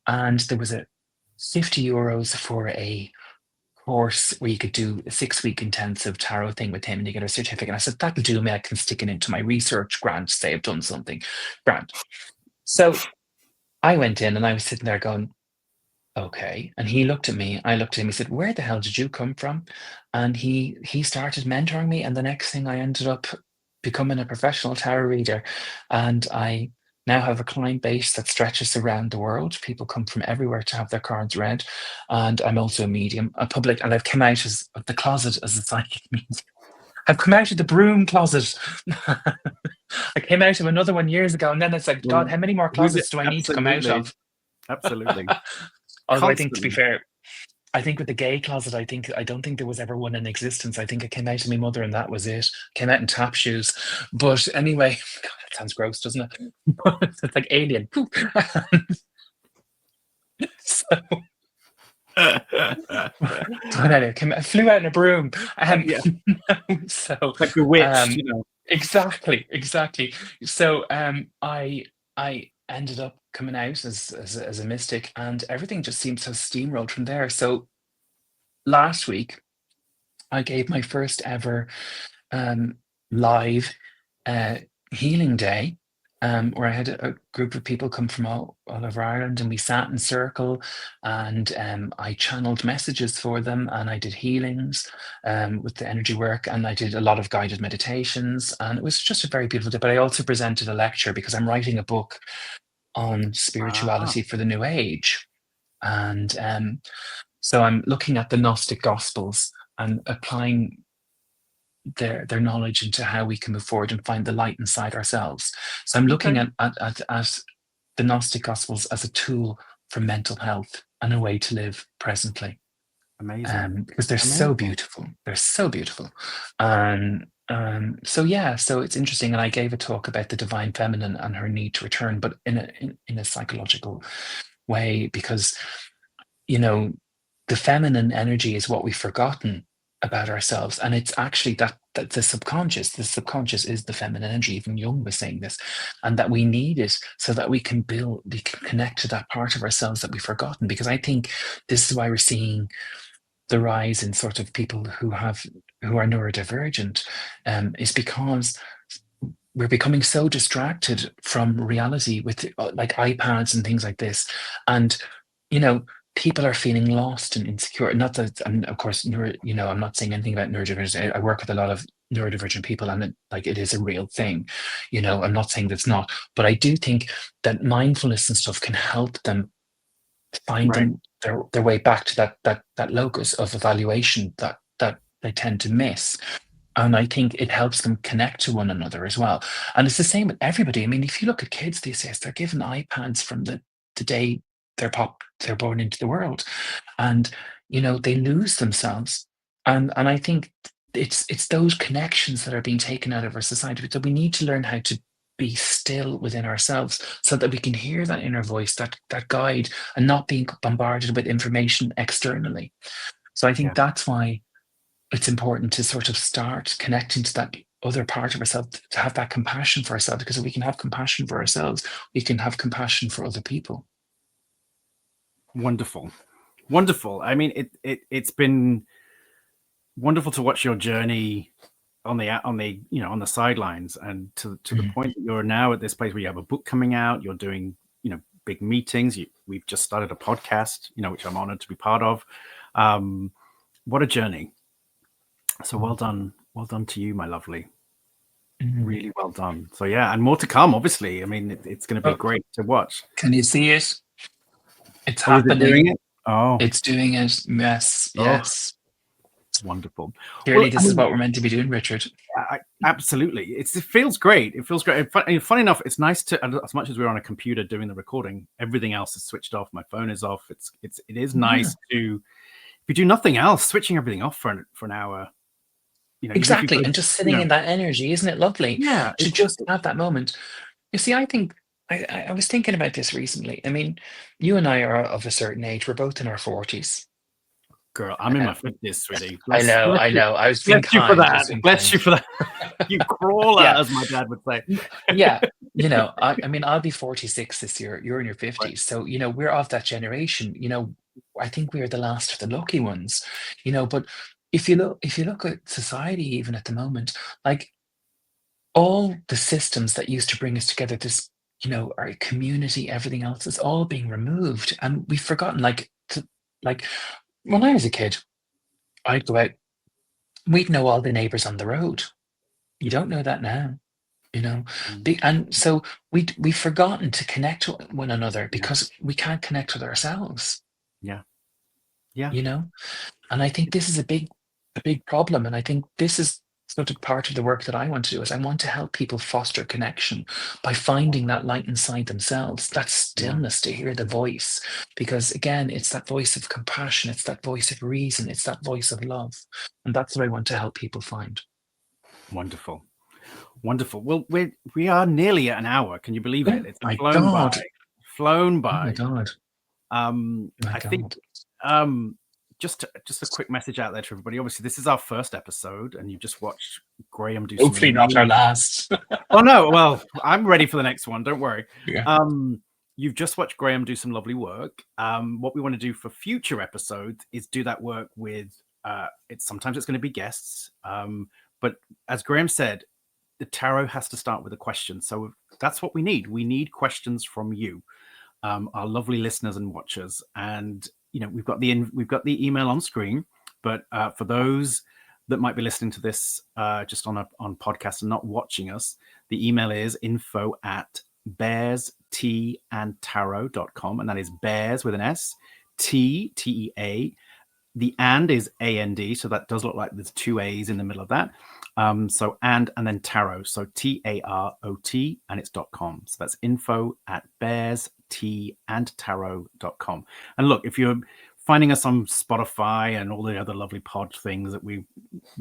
And there was a €50 for a course where you could do a 6-week intensive tarot thing with him and you get a certificate. And I said, that'll do me. I can stick it into my research grant, say I've done something. Grant. So I went in and I was sitting there going, okay. And he looked at me, I looked at him, he said, where the hell did you come from? And he started mentoring me. And the next thing I ended up becoming a professional tarot reader. And I now have a client base that stretches around the world. People come from everywhere to have their cards read. And I'm also a medium, a public, and I've come out as of the closet as a psychic medium. I've come out of the broom closet. I came out of another one years ago, and then it's like, God, how many more closets do I need to come out Absolutely. of? Absolutely. Although I think, to be Constantly. fair, I think with the gay closet, I don't think there was ever one in existence. I think it came out of my mother, and that was it. Came out in tap shoes. But anyway, God, that sounds gross, doesn't it? It's like alien. So, but anyway, flew out in a broom. Yeah, So, like bewitched, you know. exactly, exactly. So, I ended up coming out as a mystic, and everything just seemed so steamrolled from there. So last week, I gave my first ever live healing day, where I had a group of people come from all over Ireland, and we sat in circle, and I channeled messages for them, and I did healings with the energy work, and I did a lot of guided meditations, and it was just a very beautiful day. But I also presented a lecture because I'm writing a book on Ah, spirituality for the new age. And so I'm looking at the Gnostic Gospels and applying their knowledge into how we can move forward and find the light inside ourselves. So I'm looking okay. at the Gnostic Gospels as a tool for mental health and a way to live presently. Amazing. Because they're so Amazing. beautiful. They're so beautiful. And so yeah, so it's interesting. And I gave a talk about the divine feminine and her need to return, but in a psychological way, because you know, the feminine energy is what we've forgotten about ourselves. And it's actually that the subconscious is the feminine energy. Even Jung was saying this, and that we need it so that we can connect to that part of ourselves that we've forgotten. Because I think this is why we're seeing the rise in sort of people who are neurodivergent, is because we're becoming so distracted from reality with like iPads and things like this. And, you know, people are feeling lost and insecure. Not that, and of course, I'm not saying anything about neurodivergence. I work with a lot of neurodivergent people, and it is a real thing. I'm not saying that's not, but I do think that mindfulness and stuff can help them find Right. their way back to that locus of evaluation that they tend to miss. And I think it helps them connect to one another as well. And it's the same with everybody. I mean, if you look at kids these days, they're given iPads from the day they're born into the world, and they lose themselves. And I think it's those connections that are being taken out of our society. So we need to learn how to be still within ourselves so that we can hear that inner voice, that guide, and not being bombarded with information externally. So I think Yeah. that's why it's important to sort of start connecting to that other part of ourselves, to have that compassion for ourselves, because if we can have compassion for ourselves, we can have compassion for other people. Wonderful. Wonderful. I mean, it's been wonderful to watch your journey on the sidelines, and to the point that you're now at this place where you have a book coming out, you're doing big meetings, we've just started a podcast, which I'm honored to be part of. What a journey. So well done to you, my lovely. Really well done. So yeah, and more to come, obviously. I mean, it's going to be great to watch. Can you see it? It's Oh, is it doing happening. it? Oh, It's doing it. Yes, oh, yes. wonderful. Clearly, Well, I this is mean, what we're meant to be doing, Richard. absolutely. It feels great. It feels great. And funny enough, it's nice to, as much as we're on a computer doing the recording, everything else is switched off. My phone is off. It is nice to, if you do nothing else, switching everything off for an hour. Exactly. And just sitting in that energy, isn't it lovely? Yeah, To just have that moment. You see, I think I was thinking about this recently. I mean, you and I are of a certain age. We're both in our 40s. Girl, I'm in my 50s, sweetie. I know. I was being Bless you for kind. that. Bless you for that. You crawler, Yeah. as my dad would say. Yeah. I mean, I'll be 46 this year. You're in your 50s. So, we're of that generation. I think we're the last of the lucky ones, but if you look at society even at the moment, like all the systems that used to bring us together, this, our community, everything else is all being removed. And we've forgotten, like when I was a kid, I'd go out, we'd know all the neighbors on the road. You don't know that now. you know and so we've forgotten to connect with one another Yeah. because we can't connect with ourselves. Yeah. Yeah. And I think this is a big problem, and I think this is sort of part of the work that I want to do. Is I want to help people foster connection by finding that light inside themselves, that stillness, to hear the voice, because again, it's that voice of compassion, it's that voice of reason, it's that voice of love, and that's what I want to help people find. Wonderful. Well, we are nearly at an hour. Can you believe it? It's my flown God. by. Flown by. Oh my God. I think just a quick message out there to everybody. Obviously, this is our first episode, and you've just watched Graham do. Hopefully not our last. Oh no! Well, I'm ready for the next one. Don't worry. Yeah. You've just watched Graham do some lovely work. What we want to do for future episodes is do that work with. Sometimes it's going to be guests, but as Graham said, the tarot has to start with a question. So that's what we need. We need questions from you, our lovely listeners and watchers. And we've got the email on screen, but for those that might be listening to this just on podcast and not watching us, the email is info@bearsandtarot.com, and that is bears with an S, TEA. The and is AND, so that does look like there's two A's in the middle of that. So and then tarot, so TAROT, and it's .com. So that's info@bearsandtarot.com. And look, if you're finding us on Spotify and all the other lovely pod things that we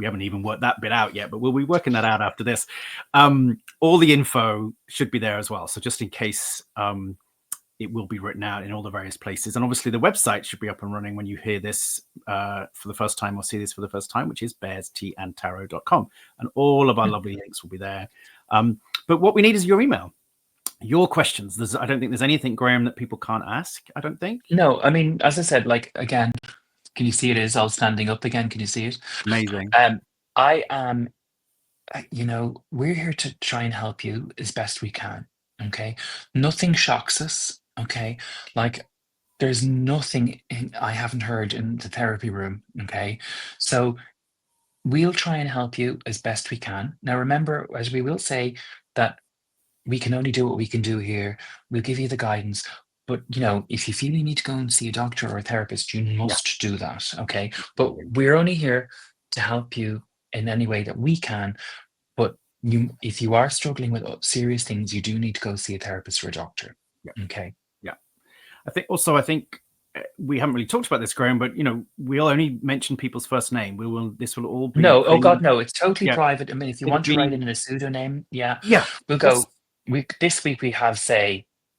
haven't even worked that bit out yet, but we'll be working that out after this. All the info should be there as well. So just in case it will be written out in all the various places. And obviously the website should be up and running when you hear this for the first time or see this for the first time, which is bearsandtarot.com. And all of our lovely links will be there. But what we need is your email, your questions. I don't think there's anything, Graham, that people can't ask, I don't think. No, I mean, as I said, again, can you see it is all standing up again? Can you see it? Amazing. I am, we're here to try and help you as best we can. Okay. Nothing shocks us. Okay. There's nothing I haven't heard in the therapy room. Okay. So we'll try and help you as best we can. Now, remember, as we will say, that we can only do what we can do here. We'll give you the guidance. But, if you feel you need to go and see a doctor or a therapist, you must do that. Okay. But we're only here to help you in any way that we can. But if you are struggling with serious things, you do need to go see a therapist or a doctor. Yeah. Okay. Yeah. I think we haven't really talked about this, Graham, but we'll only mention people's first name. This will all be no. Oh God, no! It's totally private. I mean, if you want to write it in a pseudonym, we'll go. This week we have,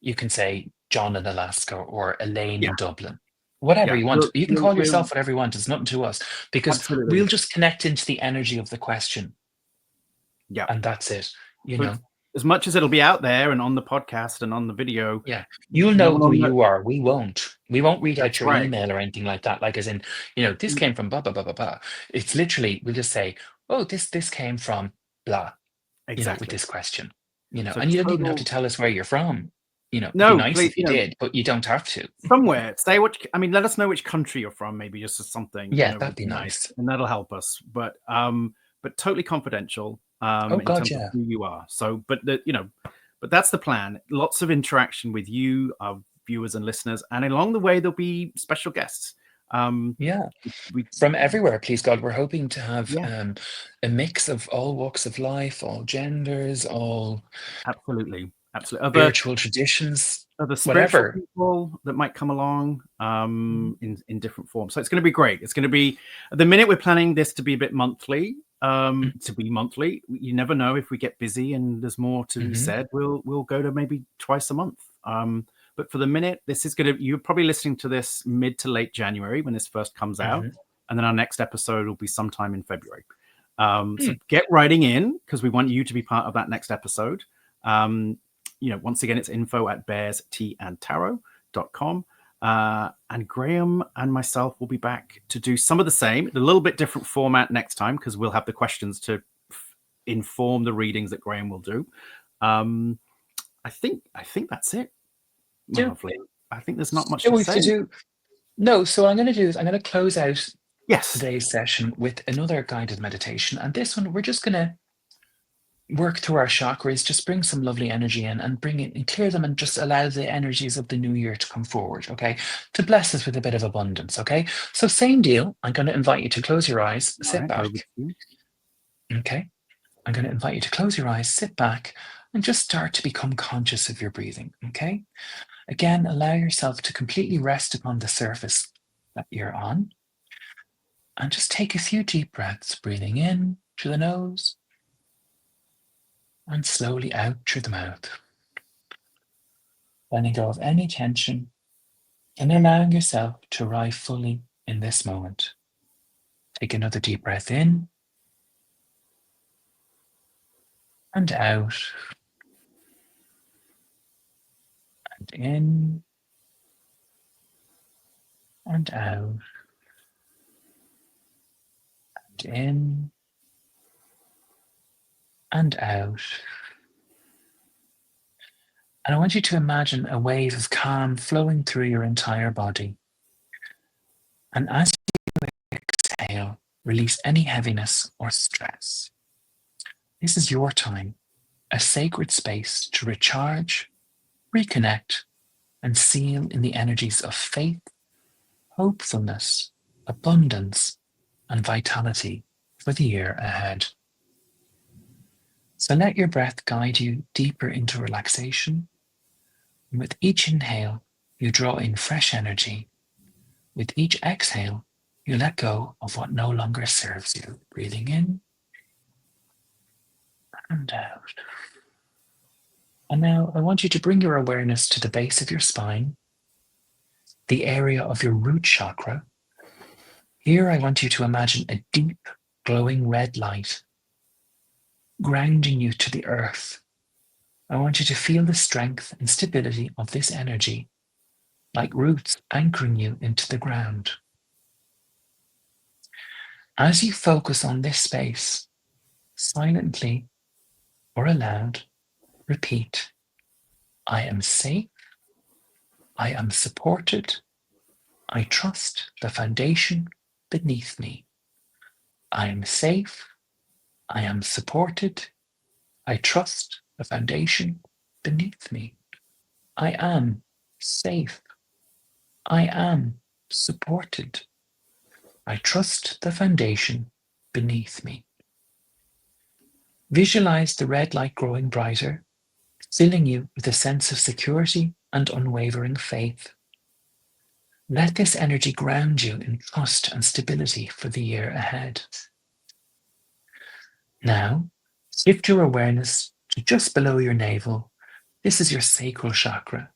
you can say John in Alaska or Elaine in Dublin. Whatever you want. You can call yourself whatever you want. It's nothing to us, because we'll just connect into the energy of the question. Yeah. And that's it. As much as it'll be out there and on the podcast and on the video. Yeah. You'll know who you are. We won't. We won't read out your email or anything like that. Like as in, this came from blah, blah, blah, blah, blah. It's literally, we'll just say, oh, this came from blah. Exactly. With this question. So and you don't even have to tell us where you're from. No, it'd be nice if you did, but you don't have to. Somewhere. Say let us know which country you're from, maybe just as something. Yeah, that'd be nice. And that'll help us. But totally confidential. In terms of who you are. So, but that's the plan. Lots of interaction with you, our viewers and listeners, and along the way there'll be special guests. From everywhere, please God. We're hoping to have a mix of all walks of life, all genders, all absolutely spiritual traditions, other spiritual people that might come along in different forms. So it's going to be great. It's going to be, at the minute we're planning this to be a bit monthly. To be monthly. You never know, if we get busy and there's more to be said, we'll go to maybe twice a month. But But for the minute, you're probably listening to this mid to late January when this first comes out. And then our next episode will be sometime in February. So get writing in, because we want you to be part of that next episode. Once again, it's info@bearsteaandtarot.com. And Graham and myself will be back to do some of the same, a little bit different format next time, because we'll have the questions to inform the readings that Graham will do. I think that's it. Lovely. I think there's not much to say. No, so what I'm going to do is I'm going to close out Yes. today's session with another guided meditation. And this one, we're just going to work through our chakras, just bring some lovely energy in and bring it and clear them and just allow the energies of the new year to come forward, okay? To bless us with a bit of abundance, okay? So same deal. I'm going to invite you to close your eyes, sit back. Okay? I'm going to invite you to close your eyes, sit back, and just start to become conscious of your breathing, okay? Again, allow yourself to completely rest upon the surface that you're on. And just take a few deep breaths, breathing in through the nose and slowly out through the mouth. Letting go of any tension and allowing yourself to arrive fully in this moment. Take another deep breath in and out. And in and out. And in and out. And I want you to imagine a wave of calm flowing through your entire body. And as you exhale, release any heaviness or stress. This is your time, a sacred space to recharge, reconnect, and seal in the energies of faith, hopefulness, abundance, and vitality for the year ahead. So let your breath guide you deeper into relaxation. And with each inhale, you draw in fresh energy. With each exhale, you let go of what no longer serves you. Breathing in and out. And now I want you to bring your awareness to the base of your spine, the area of your root chakra. Here I want you to imagine a deep, glowing red light grounding you to the earth. I want you to feel the strength and stability of this energy, like roots anchoring you into the ground. As you focus on this space, silently or aloud, repeat, I am safe, I am supported, I trust the foundation beneath me. I am safe, I am supported, I trust the foundation beneath me. I am safe, I am supported, I trust the foundation beneath me. Visualize the red light growing brighter, filling you with a sense of security and unwavering faith. Let this energy ground you in trust and stability for the year ahead. Now, shift your awareness to just below your navel. This is your sacral chakra.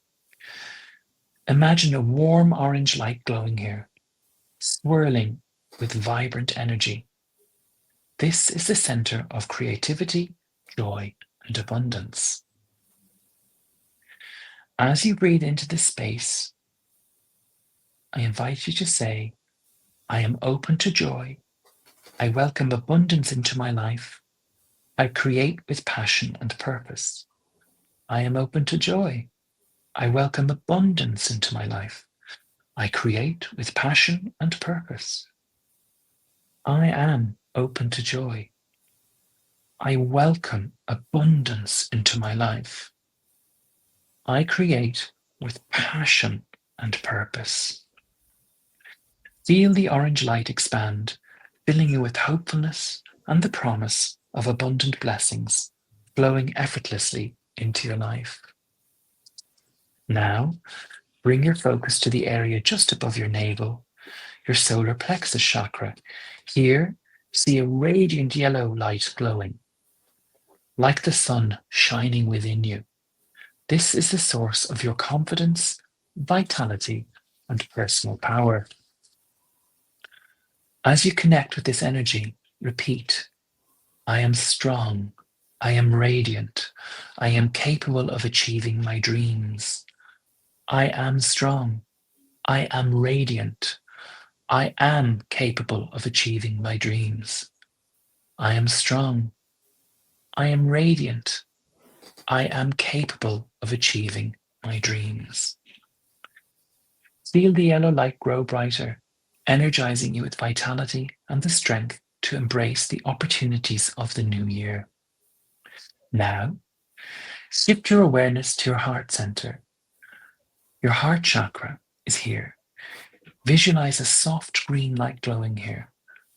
Imagine a warm orange light glowing here, swirling with vibrant energy. This is the center of creativity, joy, and abundance. As you breathe into this space, I invite you to say, I am open to joy. I welcome abundance into my life. I create with passion and purpose. I am open to joy. I welcome abundance into my life. I create with passion and purpose. I am open to joy. I welcome abundance into my life. I create with passion and purpose. Feel the orange light expand, filling you with hopefulness and the promise of abundant blessings flowing effortlessly into your life. Now, bring your focus to the area just above your navel, your solar plexus chakra. Here, see a radiant yellow light glowing, like the sun shining within you. This is the source of your confidence, vitality, and personal power. As you connect with this energy, repeat, I am strong. I am radiant. I am capable of achieving my dreams. I am strong. I am radiant. I am capable of achieving my dreams. I am strong. I am radiant. I am capable of achieving my dreams. Feel the yellow light grow brighter, energizing you with vitality and the strength to embrace the opportunities of the new year. Now, shift your awareness to your heart center. Your heart chakra is here. Visualize a soft green light glowing here,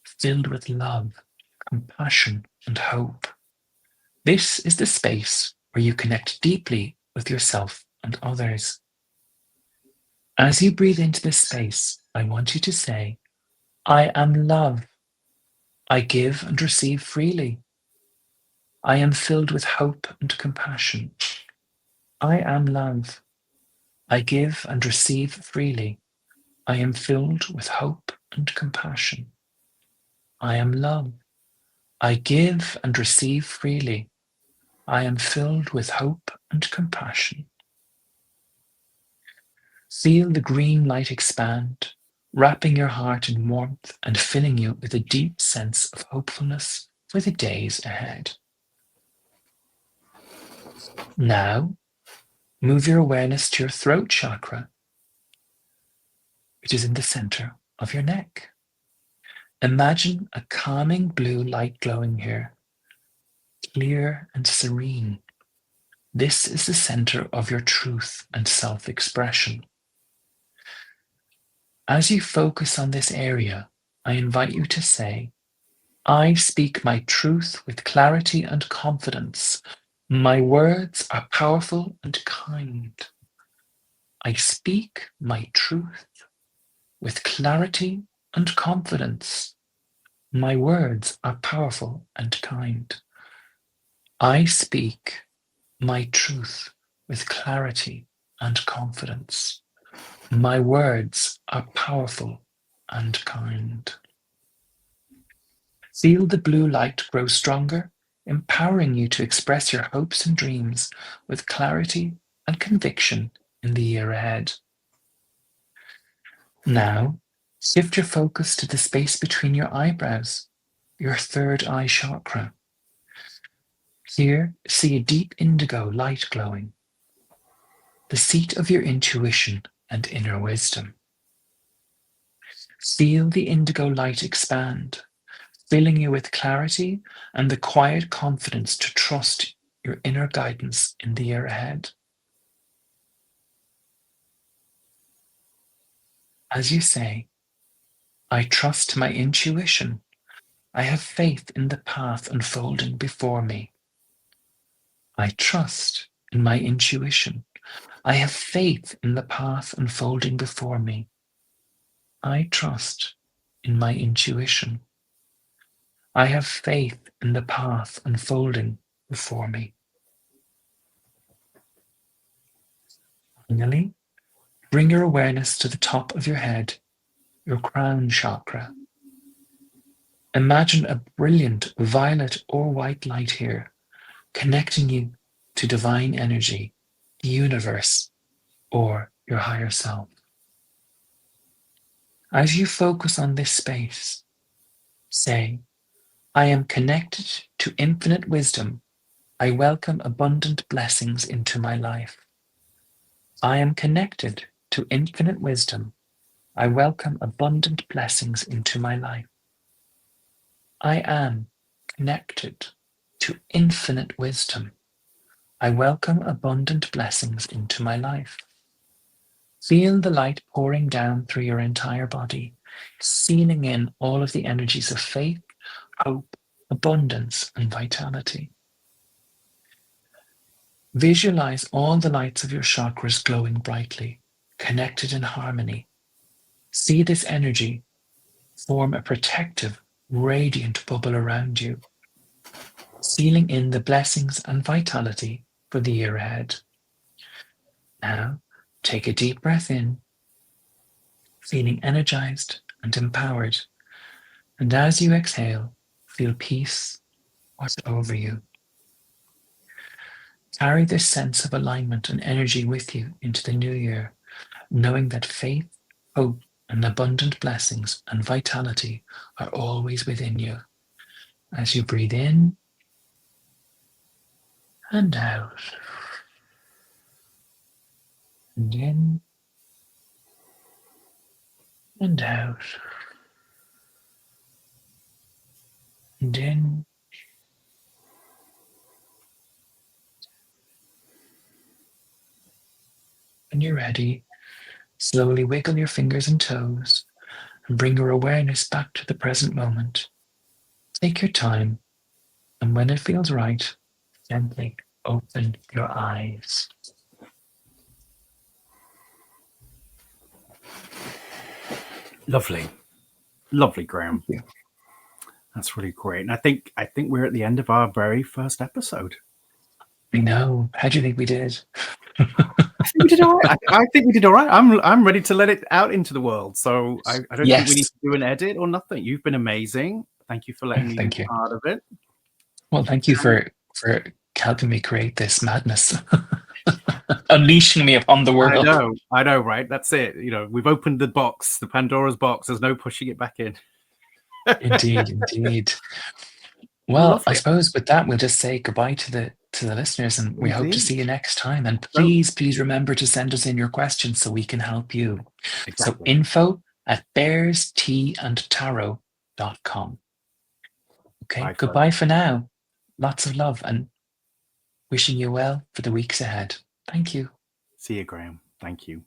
filled with love, compassion, and hope. This is the space where you connect deeply with yourself and others. As you breathe into this space, I want you to say, I am love. I give and receive freely. I am filled with hope and compassion. I am love. I give and receive freely. I am filled with hope and compassion. I am love. I give and receive freely. I am filled with hope and compassion. Feel the green light expand, wrapping your heart in warmth and filling you with a deep sense of hopefulness for the days ahead. Now, move your awareness to your throat chakra, which is in the center of your neck. Imagine a calming blue light glowing here, clear and serene. This is the center of your truth and self-expression. As you focus on this area, I invite you to say, I speak my truth with clarity and confidence. My words are powerful and kind. I speak my truth with clarity and confidence. My words are powerful and kind. I speak my truth with clarity and confidence. My words are powerful and kind. Feel the blue light grow stronger, empowering you to express your hopes and dreams with clarity and conviction in the year ahead. Now, shift your focus to the space between your eyebrows, your third eye chakra. Here, see a deep indigo light glowing, the seat of your intuition and inner wisdom. Feel the indigo light expand, filling you with clarity and the quiet confidence to trust your inner guidance in the year ahead. As you say, I trust my intuition. I have faith in the path unfolding before me. I trust in my intuition. I have faith in the path unfolding before me. I trust in my intuition. I have faith in the path unfolding before me. Finally, bring your awareness to the top of your head, your crown chakra. Imagine a brilliant violet or white light here, connecting you to divine energy, the universe, or your higher self. As you focus on this space, say, I am connected to infinite wisdom. I welcome abundant blessings into my life. I am connected to infinite wisdom. I welcome abundant blessings into my life. I am connected to infinite wisdom. I welcome abundant blessings into my life. Feel the light pouring down through your entire body, sealing in all of the energies of faith, hope, abundance, and vitality. Visualize all the lights of your chakras glowing brightly, connected in harmony. See this energy form a protective, radiant bubble around you, sealing in the blessings and vitality for the year ahead. Now, take a deep breath in, feeling energized and empowered. And as you exhale, feel peace wash over you. Carry this sense of alignment and energy with you into the new year, knowing that faith, hope, and abundant blessings and vitality are always within you. As you breathe in and out, and in and out, and in. When you're ready, slowly wiggle your fingers and toes and bring your awareness back to the present moment. Take your time, and when it feels right, gently open your eyes. Lovely, Graham. Thank you. That's really great. And I think we're at the end of our very first episode. I know. How do you think we did? I think we did all right. I think we did all right. I'm ready to let it out into the world. So I don't think we need to do an edit or nothing. You've been amazing. Thank you for letting me be part of it. Well, thank you for helping me create this madness. Unleashing me upon the world. I know, right? That's it. You know, we've opened the box, the Pandora's box. There's no pushing it back in. Indeed. Well, lovely. I suppose with that, we'll just say goodbye to the listeners, and we hope to see you next time. And please remember to send us in your questions so we can help you. Exactly. So info@bearsteaandtarot.com. Okay, goodbye for now. Lots of love and wishing you well for the weeks ahead. Thank you. See you, Graham. Thank you.